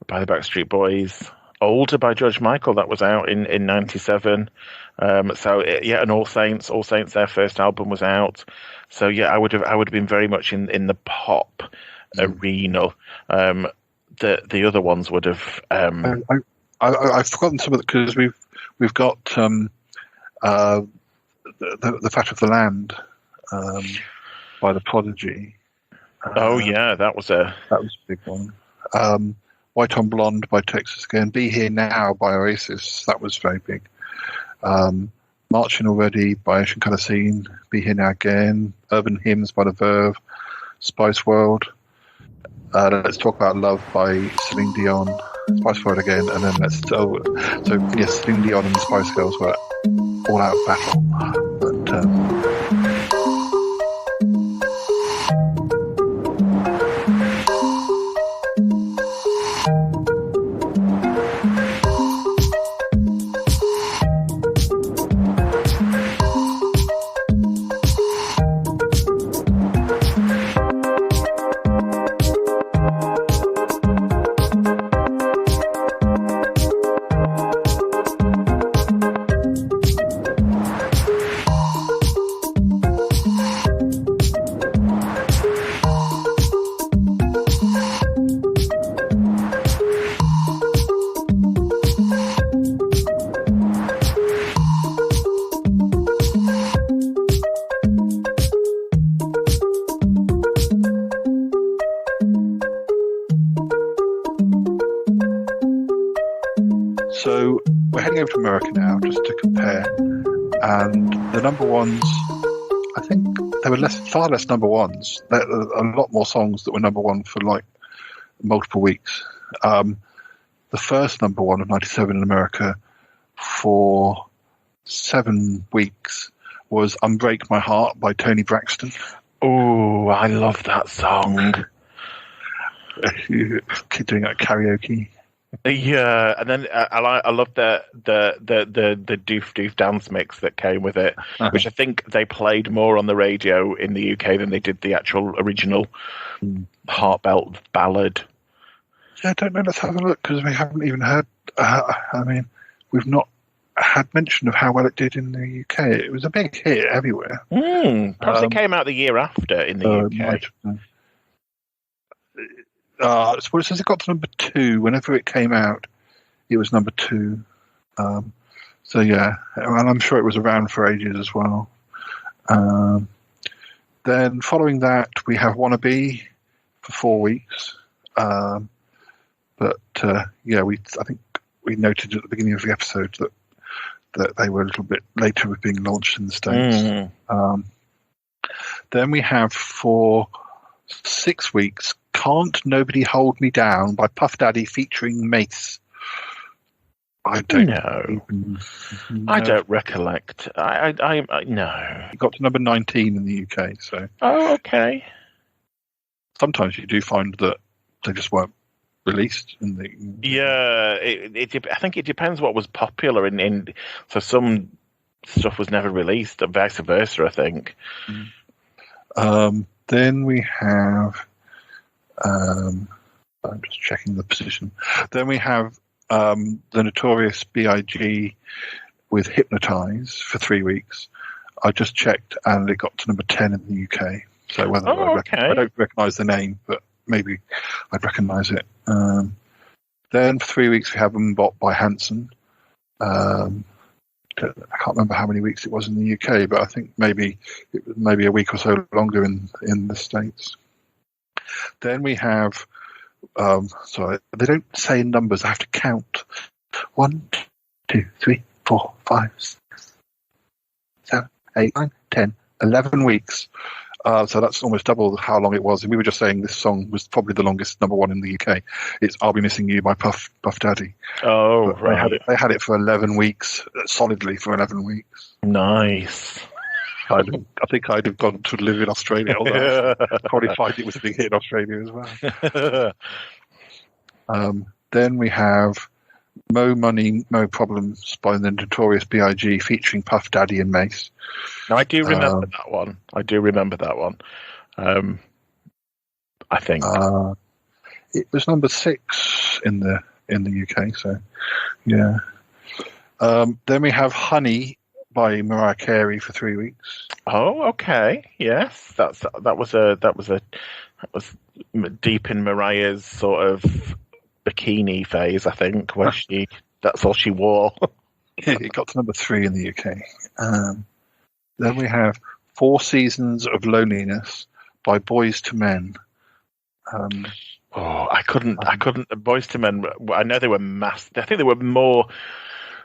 by the Backstreet Boys. Older by George Michael, that was out in '97. And All Saints, their first album was out. So yeah, I would have been very much in the pop arena. The other ones would have. I've forgotten some of it because we've got the Fat of the Land by the Prodigy. That was a big one. White on Blonde by Texas again. Be Here Now by Oasis. That was very big. Marching Already by Ocean Colour Scene. Be Here Now Again. Urban Hymns by The Verve. Spice World. Let's Talk About Love by Celine Dion, Spice for It again, and then Celine Dion and the Spice Girls were all out battle. But so we're heading over to America now just to compare, and the number ones, I think there were far less number ones. There are a lot more songs that were number one for like multiple weeks. The first number one of 97 in America for 7 weeks was Unbreak My Heart by Toni Braxton. Oh, I love that song. Kid doing that karaoke. Yeah, and then I love the doof doof dance mix that came with it, which I think they played more on the radio in the UK than they did the actual original Heartbelt ballad. Yeah, I don't know. Let's have a look, because we haven't even heard. We've not had mention of how well it did in the UK. It was a big hit everywhere. Perhaps it came out the year after in the UK. So it says it got to number 2. Whenever it came out, it was number 2. So yeah, and I'm sure it was around for ages as well. Then following that, we have Wannabe for 4 weeks. I think we noted at the beginning of the episode that they were a little bit later with being launched in the States. Then we have for 6 weeks, Can't Nobody Hold Me Down by Puff Daddy featuring Mace. I don't know. I don't recollect. I no. It got to number 19 in the UK. So. Oh, okay. Sometimes you do find that they just weren't released in the. Yeah, I think it depends what was popular in. So some stuff was never released, and vice versa. I think. Then we have. I'm just checking the position. Then we have the Notorious B.I.G. with Hypnotize for 3 weeks. I just checked, and it got to number 10 in the UK. So whether I don't recognise the name, but maybe I'd recognise it. Then for 3 weeks we have Mbop by Hanson. I can't remember how many weeks it was in the UK, but I think maybe it was maybe a week or so longer in the States. Then we have, sorry, they don't say in numbers. I have to count. 1, 2, 3, 4, 5, 6, 7, 8, 9, 10, 11 weeks. So that's almost double how long it was. And we were just saying this song was probably the longest number one in the UK. It's "I'll Be Missing You" by Puff Daddy. Oh, but right. They had it for 11 weeks, solidly for 11 weeks. Nice. I think I'd have gone to live in Australia. Although I'd probably find it was a big hit in Australia as well. Then we have "Mo Money, Mo Problems" by the Notorious B.I.G. featuring Puff Daddy and Mace. Now I do remember that one. I think it was number 6 in the UK. So yeah. Then we have "Honey" by Mariah Carey for 3 weeks. Oh, okay. Yes, that was deep in Mariah's sort of bikini phase, I think, where that's all she wore. It got to number 3 in the UK. Then we have "4 Seasons of Loneliness" by Boys to Men. I couldn't. Boys to Men. I know they were I think they were more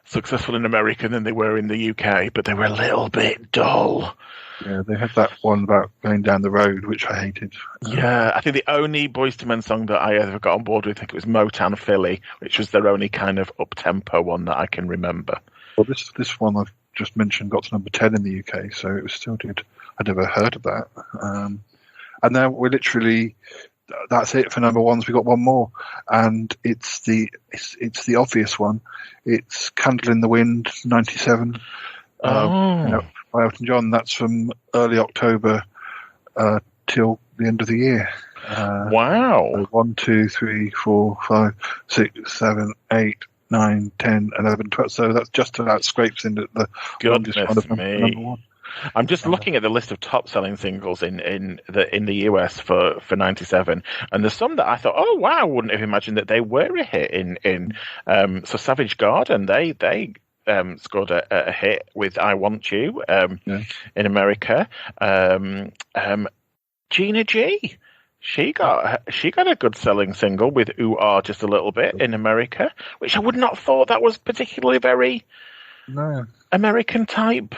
successful in America than they were in the UK, but they were a little bit dull. Yeah, they had that one about going down the road, which I hated. Yeah, I think the only Boyz II Men song that I ever got on board with, I think it was Motown Philly, which was their only kind of up-tempo one that I can remember. Well, this one I've just mentioned got to number 10 in the UK, so it was still good. I'd never heard of that. And now we're literally, that's it for number ones. We got one more, and it's the obvious one. It's Candle in the Wind, 97. By Elton John. That's from early October till the end of the year. Wow. 1, 2, 3, 4, 5, 6, 7, 8, 9, 10, 11, 12. So that's just about scrapes into the longest run of number one. I'm just looking at the list of top-selling singles in the US for 97, and there's some that I thought, oh wow, I wouldn't have imagined that they were a hit in. So Savage Garden, they scored a hit with "I Want You" in America. Gina G, she got a good selling single with "Ooh Ah" just a little bit in America, which I would not have thought that was particularly very American type.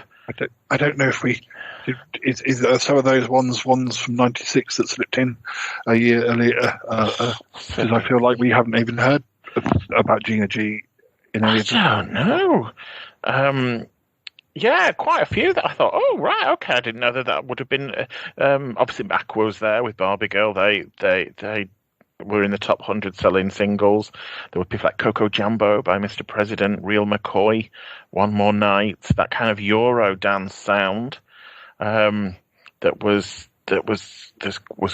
I don't know if we is there some of those ones from 96 that slipped in a year earlier, because I feel like we haven't even heard about Gina G. I don't know. Yeah, quite a few that I thought, oh right, okay, I didn't know that would have been. Obviously, Aqua was there with Barbie Girl. They were in the top 100 selling singles. There were people like Coco Jambo by Mr. President, Real McCoy, One More Night, that kind of Euro dance sound that was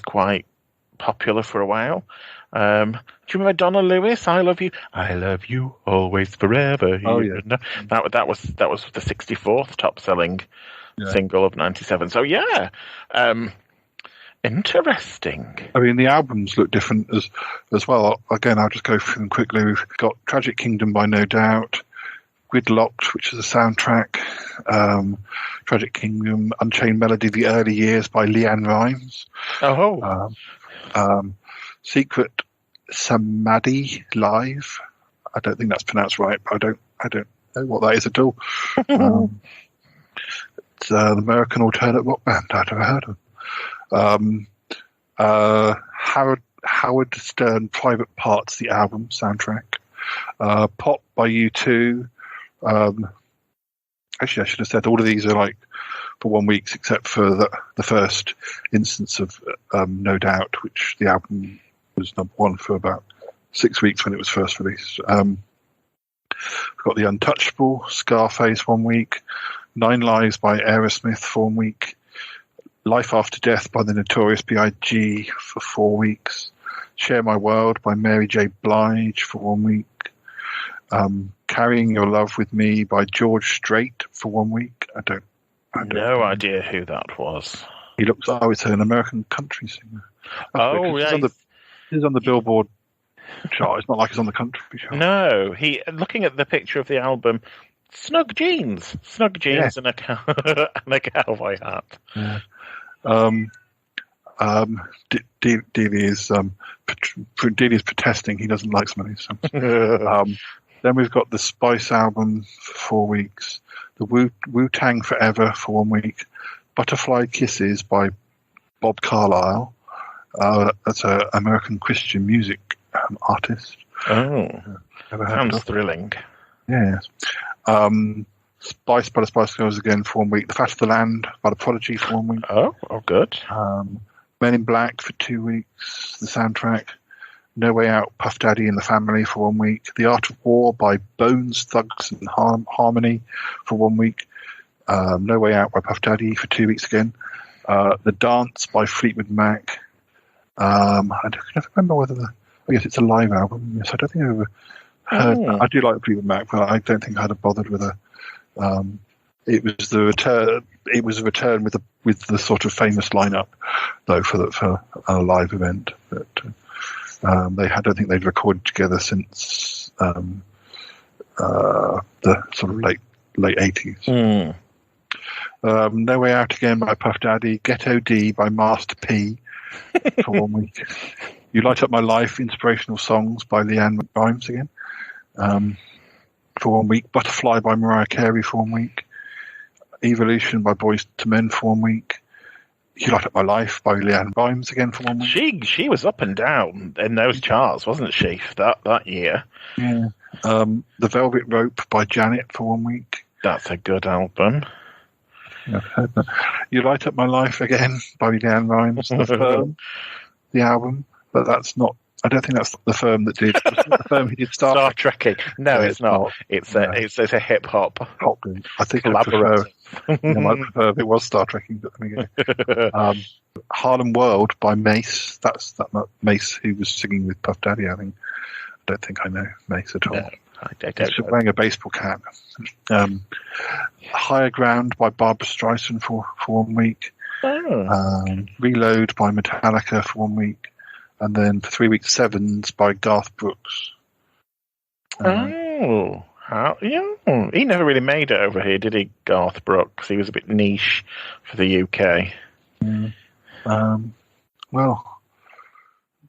quite popular for a while. Do you remember Donna Lewis? I love you always, forever. Oh yeah, that was the 64th top selling single of 97. So yeah, interesting. I mean, the albums look different as well. Again, I'll just go through them quickly. We've got Tragic Kingdom by No Doubt, Gridlocked, which is a soundtrack, Tragic Kingdom, Unchained Melody, The Early Years by Leanne Rimes. Secret Samadhi Live. I don't think that's pronounced right, but I don't know what that is at all. It's an American alternate rock band I'd never heard of. Howard Stern Private Parts, the album soundtrack. Pop by U2. Actually, I should have said all of these are like for 1 week, except for the first instance of No Doubt, which the album was number one for about 6 weeks when it was first released. We've got The Untouchable, Scarface 1 week, 9 Lives by Aerosmith for 1 week, Life After Death by the Notorious B.I.G. for 4 weeks, Share My World by Mary J. Blige for 1 week, Carrying Your Love With Me by George Strait for 1 week. I don't no idea who that was. He looks, it's an American country singer. He's on the Billboard chart. It's not like he's on the country chart. No, looking at the picture of the album, snug jeans and a cowboy hat. Yeah. Dealey is protesting. He doesn't like some of these songs. Then we've got the Spice album for 4 weeks, the Wu-Tang Forever for 1 week, Butterfly Kisses by Bob Carlyle. That's an American Christian music artist. Oh, sounds thrilling. Yes. Spice by the Spice Girls again for 1 week. The Fat of the Land by the Prodigy for 1 week. Oh, good. Men in Black for 2 weeks. The soundtrack. No Way Out, Puff Daddy and the Family for 1 week. The Art of War by Bones, Thugs and Harmony for 1 week. No Way Out by Puff Daddy for 2 weeks again. The Dance by Fleetwood Mac. I don't remember whether I guess it's a live album. Yes, I don't think I've ever heard that. I do like Fleetwood Mac, but I don't think I'd have bothered with a. It was the return. It was a return with the sort of famous lineup, though, for a live event. But I don't think they'd recorded together since the sort of late 80s. No Way Out again by Puff Daddy. Ghetto D by Master P for 1 week. You Light Up My Life, Inspirational Songs by Leanne Rimes again. for 1 week. Butterfly by Mariah Carey for 1 week. Evolution by Boys to Men for 1 week. You Light Up My Life by Leanne Rimes again for 1 week. She was up and down in those charts, wasn't she? That year. Yeah. The Velvet Rope by Janet for 1 week. That's a good album. You Light Up My Life again by Leanne Rimes. The Firm, the album, but that's not. I don't think that's the Firm that did. The Firm who did Star Trek. No, it's not. It's a hip hop. I think I prefer. I prefer if it was Star Trekking. But Harlem World by Mace. That's that Mace who was singing with Puff Daddy. I don't think I know Mace at all. No, I don't. He's wearing a baseball cap. Higher Ground by Barbra Streisand for 1 week. Reload by Metallica for 1 week. And then for 3 weeks, Sevens by Garth Brooks. He never really made it over here, did he, Garth Brooks? He was a bit niche for the UK. Well,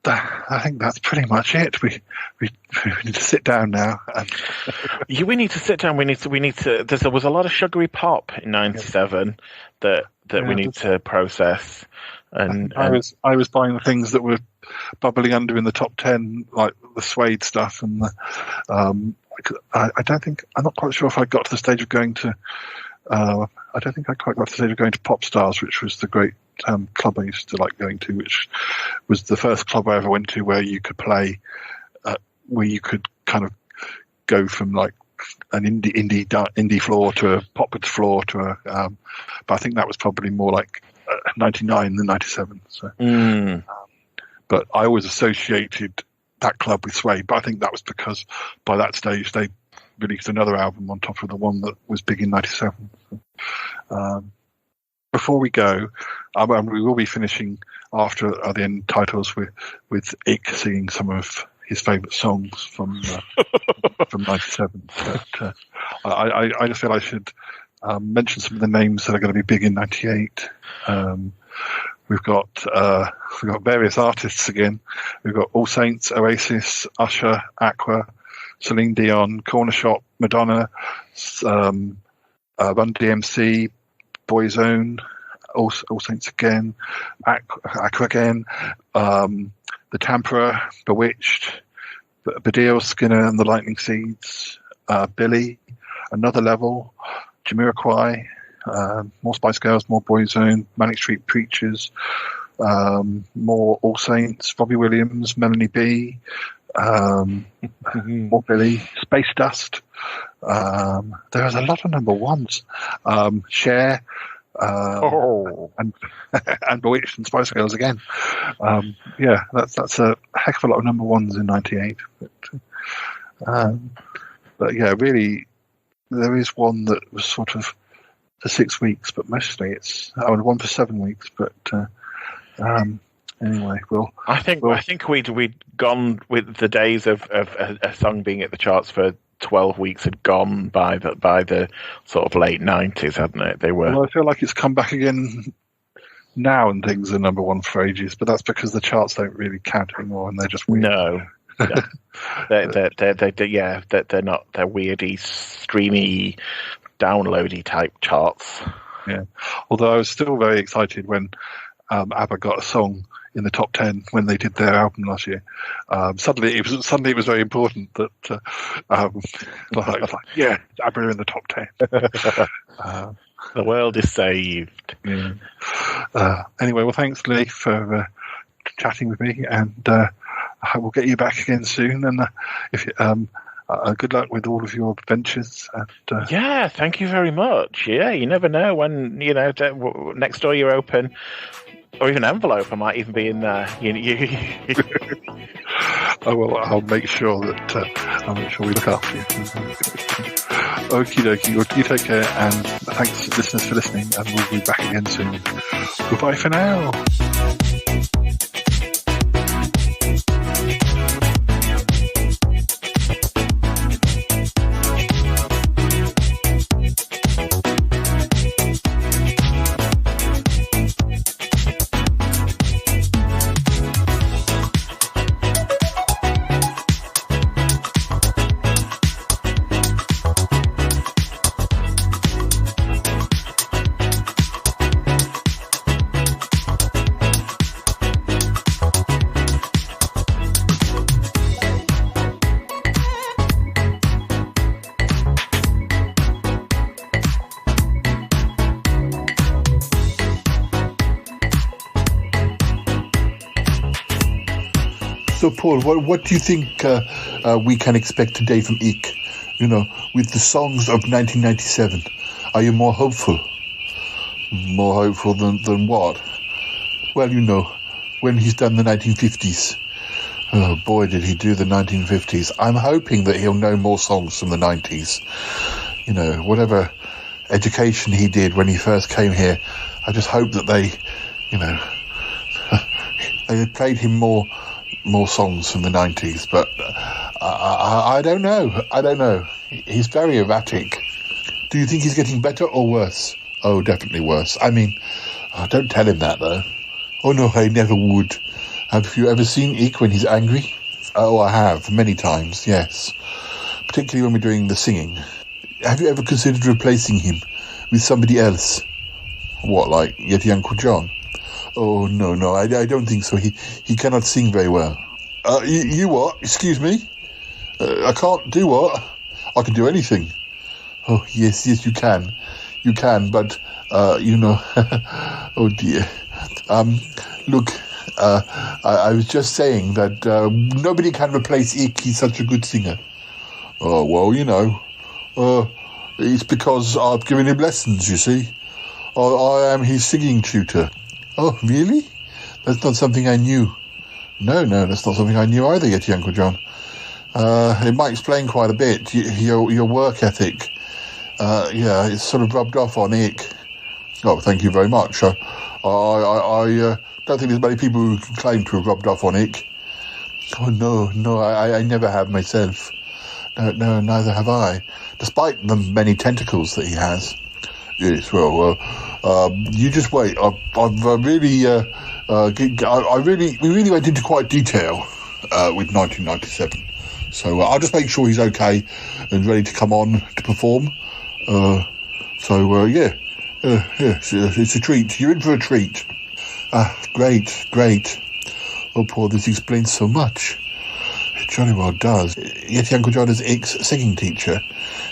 I think that's pretty much it. We need to sit down now. We need to sit down. We need to. There was a lot of sugary pop in '97 that we need to process. And I was buying the things that were bubbling under in the top 10, like the Suede stuff, and I don't think, I'm not quite sure if I got to the stage of going to. I don't think I quite got to the stage of going to Pop Stars, which was the great club I used to like going to, which was the first club I ever went to where you could play, where you could kind of go from like an indie floor to a pop floor to a. But I think that was probably more like 99 than 97. So, but I always associated that club with Suede. But I think that was because by that stage they released another album on top of the one that was big in 97. So, before we go, we will be finishing after the end titles with Ick singing some of his favourite songs from 97. But I just feel I should mention some of the names that are going to be big in 98. We've got various artists again. We've got All Saints, Oasis, Usher, Aqua, Celine Dion, Corner Shop, Madonna, Run DMC, Boyzone, All Saints again, Aqua again, The Tamperer, Bewitched, Badil, Skinner and the Lightning Seeds, Billy, Another Level, Jamiroquai, more Spice Girls, more Boyzone, Manic Street Preachers, more All Saints, Robbie Williams, Melanie B, more Billy, Space Dust. There was a lot of number ones. Cher, and Bewitched and Spice Girls again. Yeah, that's a heck of a lot of number ones in 98. But yeah, really, there is one that was sort of for 6 weeks, but mostly it's one for 7 weeks. But anyway, I think we'd gone with the days of a song being at the charts for 12 weeks had gone by the sort of late 90s, hadn't it? They were. Well, I feel like it's come back again now, and things are number one for ages. But that's because the charts don't really count anymore, and they're just weird. No. they're not. They're weirdy, streamy, downloady type charts. Yeah. Although I was still very excited when ABBA got a song in the top 10 when they did their album last year. Suddenly it was very important that yeah, ABBA are in the top 10. The world is saved. Yeah. Anyway, well, thanks, Leigh, for chatting with me, and I will get you back again soon. And good luck with all of your adventures. And, yeah, thank you very much. Yeah, you never know when next door you're open. Or even an envelope, I might even be in there. Oh well, I'll make sure we look after you. Okie dokie. Well, you take care, and thanks, listeners, for listening. And we'll be back again soon. Goodbye for now. So, Paul, what do you think we can expect today from Ike? You know, with the songs of 1997, are you more hopeful? More hopeful than what? Well, you know, when he's done the 1950s. Oh, boy, did he do the 1950s. I'm hoping that he'll know more songs from the 90s. You know, whatever education he did when he first came here, I just hope that they, you know, they played him more songs from the 90s. But I don't know. I don't know. He's very erratic. Do you think he's getting better or worse? Oh, definitely worse. I mean, don't tell him that, though. Oh, no, I never would. Have you ever seen Ike when he's angry? Oh, I have, many times, yes. Particularly when we're doing the singing. Have you ever considered replacing him with somebody else? What, like Yeti Uncle John? Oh, no, I don't think so. He cannot sing very well. You what? Excuse me? I can't do what? I can do anything. Oh, yes, you can. You can, but, you know... oh, dear. Look... I was just saying that nobody can replace Ike. He's such a good singer. Oh, well, you know, it's because I've given him lessons, you see. I am his singing tutor. Oh, really? That's not something I knew. No, that's not something I knew either, Yeti Uncle John. It might explain quite a bit. Your work ethic. Yeah, it's sort of rubbed off on Ike. Oh, thank you very much. I don't think there's many people who can claim to have rubbed off on Ike. Oh, no, I never have myself. No, neither have I, despite the many tentacles that he has. Yes, well, you just wait. We really went into quite detail with 1997. So I'll just make sure he's okay and ready to come on to perform. Yeah, it's a treat. You're in for a treat. Great. Oh, Paul, this explains so much. It jolly well does. Yeti Uncle John is Ike's singing teacher.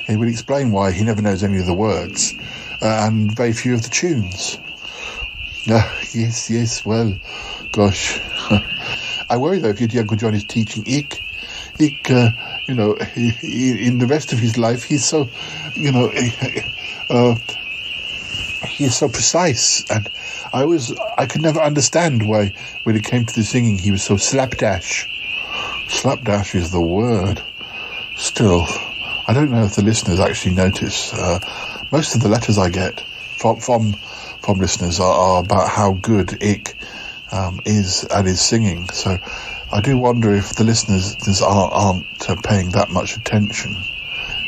He would explain why he never knows any of the words and very few of the tunes. Yes, well, gosh. I worry, though, if Yeti Uncle John is teaching Ike, you know, in the rest of his life, he's so, you know, he is so precise, and I could never understand why, when it came to the singing, he was so slapdash. Slapdash is the word. Still, I don't know if the listeners actually notice. Most of the letters I get from listeners are about how good Ike is at his singing. So I do wonder if the listeners aren't paying that much attention.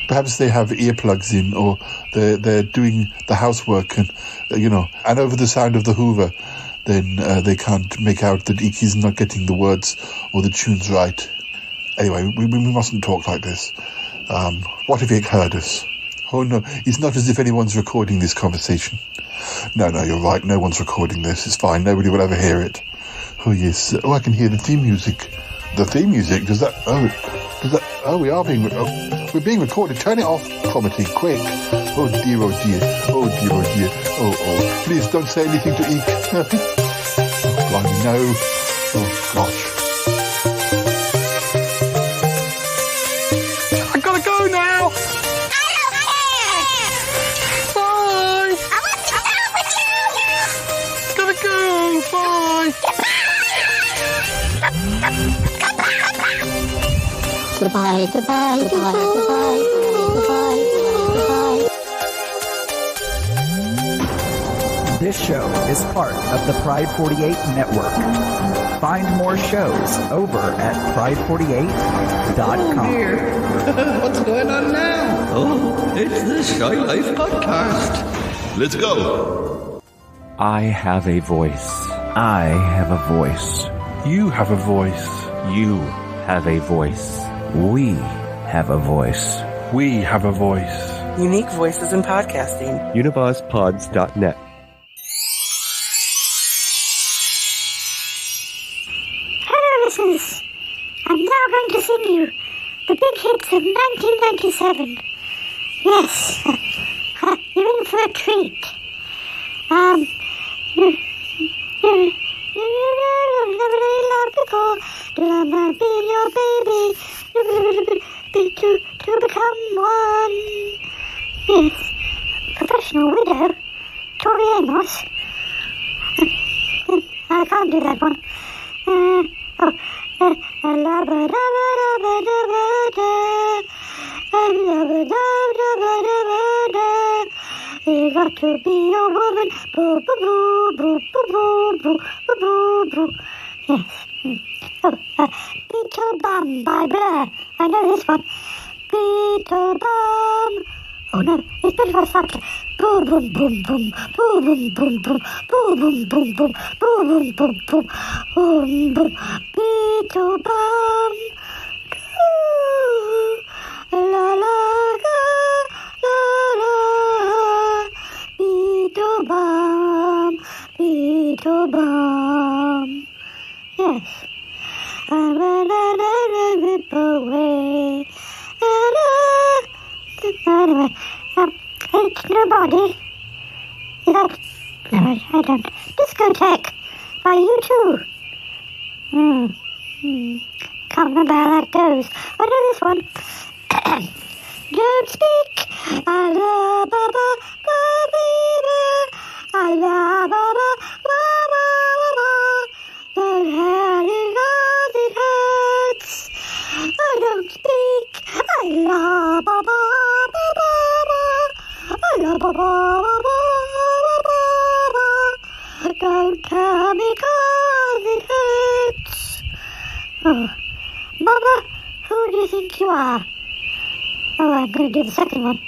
Perhaps they have earplugs in, or they're doing the housework, and and over the sound of the Hoover, then they can't make out that Ike is not getting the words or the tunes right. Anyway, we mustn't talk like this. What if Ike heard us? Oh no, it's not as if anyone's recording this conversation. No, you're right. No one's recording this. It's fine. Nobody will ever hear it. Oh yes. Oh, I can hear the theme music. The theme music? Does that? Oh, we are being. We're being recorded. Turn it off, Cromitty, quick. Oh dear. Oh. Please don't say anything to Ike. Oh, blimey, no. Oh, gosh. I gotta go now. Bye. I want to go with you. Gotta go. Bye. Goodbye. This show is part of the Pride 48 network. Find more shows over at pride48.com. Oh dear. What's going on now? Oh, it's the Shy Life podcast. Let's go. I have a voice. I have a voice. You have a voice. You have a voice. We have a voice. We have a voice. Unique voices in podcasting. UnivazPods.net. Hello, listeners. I'm now going to sing you the big hits of 1997. Yes, you're in for a treat. You never really loved before. baby, to become one. Yes, professional widow, Tori Amos. I can't do that one. You got to be a woman. Boo, boo, boo, boo, boo, boo, boo, boo, boo. Yes. Beetle Bum by Blur. I know this one. Beetle Bum. Oh no, it's better if I start. Boom, boom, boom, boom. Boom, boom, boom, boom. Boom, boom, boom, boom. Boom, boom, boom, boom. Boom, boom. Beetle Bum. La, la, la, la, la. Beetle Bum. Beetle Bum. Yes. I'm gonna rip away. Anyway, Ain't Nobody. Is that? No, I don't. Discotheque by U2. Can't remember how that goes. I know this one. Don't speak. I love Baba, Baba, I love Baba, Baba, don't hurt it cause it hurts. I don't speak. I love Baba, Baba, I love Baba, Baba, don't tell me cause it hurts. Oh, Baba, who do you think you are? Oh, I'm going to do the second one.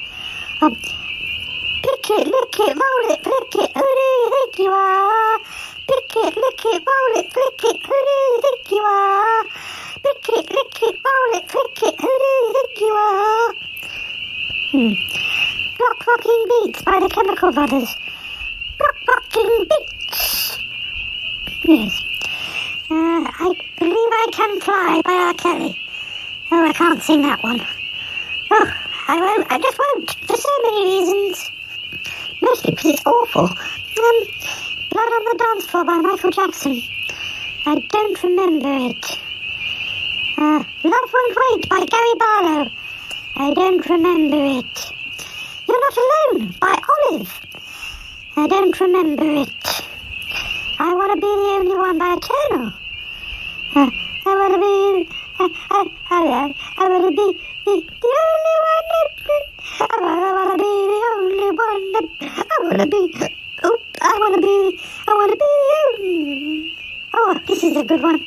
Pick it, lick it, roll it, flick it, who do you think you are? Pick it, lick it, roll it, flick it, who do you think you are? Pick it, lick it, roll it, flick it, who do you think you are? Rock Rocking Beats by the Chemical Brothers. Rock Rocking Beats. Yes. I Believe I Can Fly by R. Kelly. Oh, I can't sing that one. Oh, I won't. I just won't. For so many reasons. Mostly because it's awful. Blood on the Dance Floor by Michael Jackson. I don't remember it. Love Won't Wait by Gary Barlow. I don't remember it. You're Not Alone by Olive. I don't remember it. I Want to Be the Only One by Eternal. I want to be... I want to be the only one that... I want to be the only one that... I want to be... Oh, I want to be the only... Oh, this is a good one.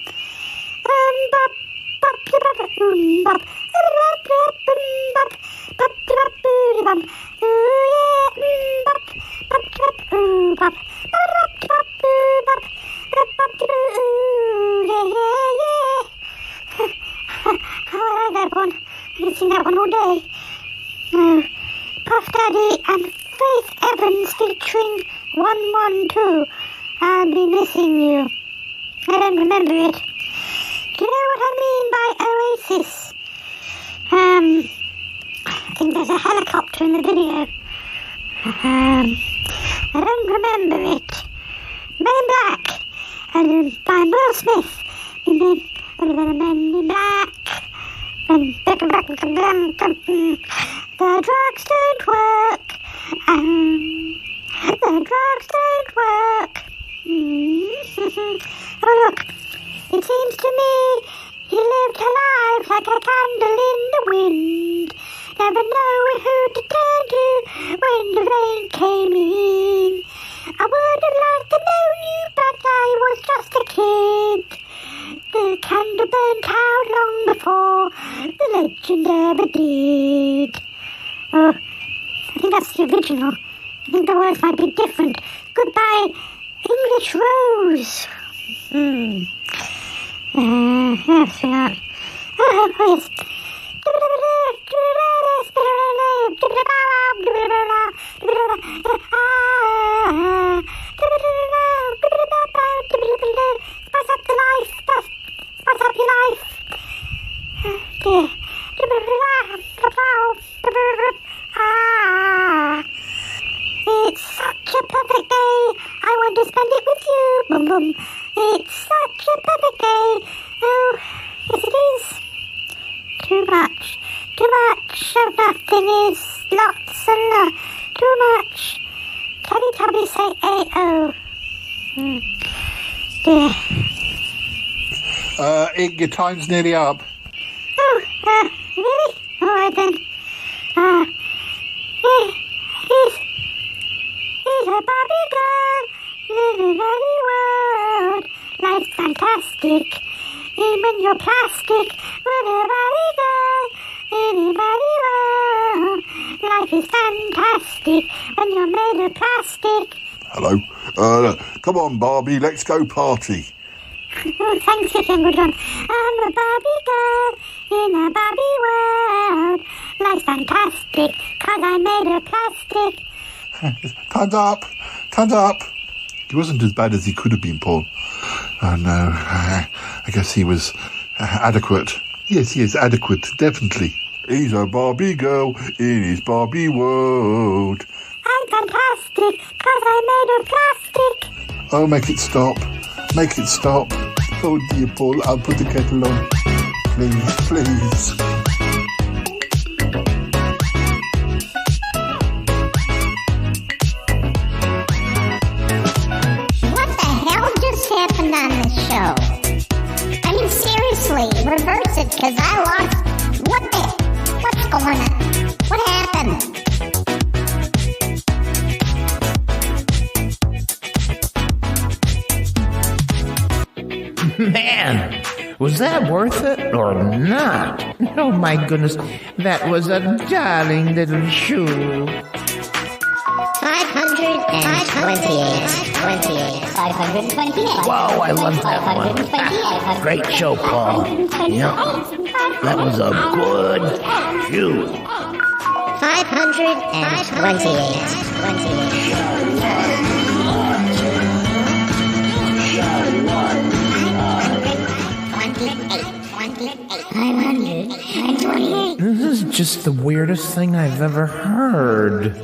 I like that one. I can sing that one all day. Puff Daddy and Faith Evans featuring 112. I'll be missing you. I don't remember it. Do you know what I mean by Oasis? I think there's a helicopter in the video. I don't remember it. Men in Black. By Will Smith. Men in Black. The drugs don't work. The drugs don't work. Oh look, it seems to me he lived a life like a candle in the wind, never knowing who to turn to when the rain came in. I would have liked to know you, but I was just a kid. The candle burnt out long before the legend ever did. Oh, I think that's the original. I think the words might be different. Goodbye, English Rose. Yes, we are. Oh, yes. Spice up the life. Spice up your life. Dear. It's such a perfect day. I want to spend it with you. Boom, boom. It's such a perfect day. Oh, yes it is. Too much. Too much of nothing is lots and lots. Too much. Teletubbies say A-O. Dear. Your time's nearly up. Oh, really? All right then. Here's a Barbie girl, little Barbie world. Life's fantastic, even when you're plastic. With a Barbie girl, little Barbie world. Life is fantastic when you're made of plastic. Hello. Come on, Barbie, let's go party. Oh, thanks again, good one. I'm a Barbie girl in a Barbie world. Life's fantastic, 'cause I'm made of plastic. Time's up. Time's up. He wasn't as bad as he could have been, Paul. Oh, no. I guess he was adequate. Yes, he is adequate, definitely. He's a Barbie girl in his Barbie world. I'm fantastic, 'cause I'm made of plastic. Oh, make it stop. Make it stop. Oh, dear, Paul, I'll put the kettle on. Please, please. What the hell just happened on this show? I mean, seriously, reverse it, 'cause I lost... What's going on? What happened? Man, was that worth it or not? Oh my goodness, that was a darling little shoe. 528. Wow, I love that one. Great show, Paul. Yep, that was a good shoe. 528. This is just the weirdest thing I've ever heard.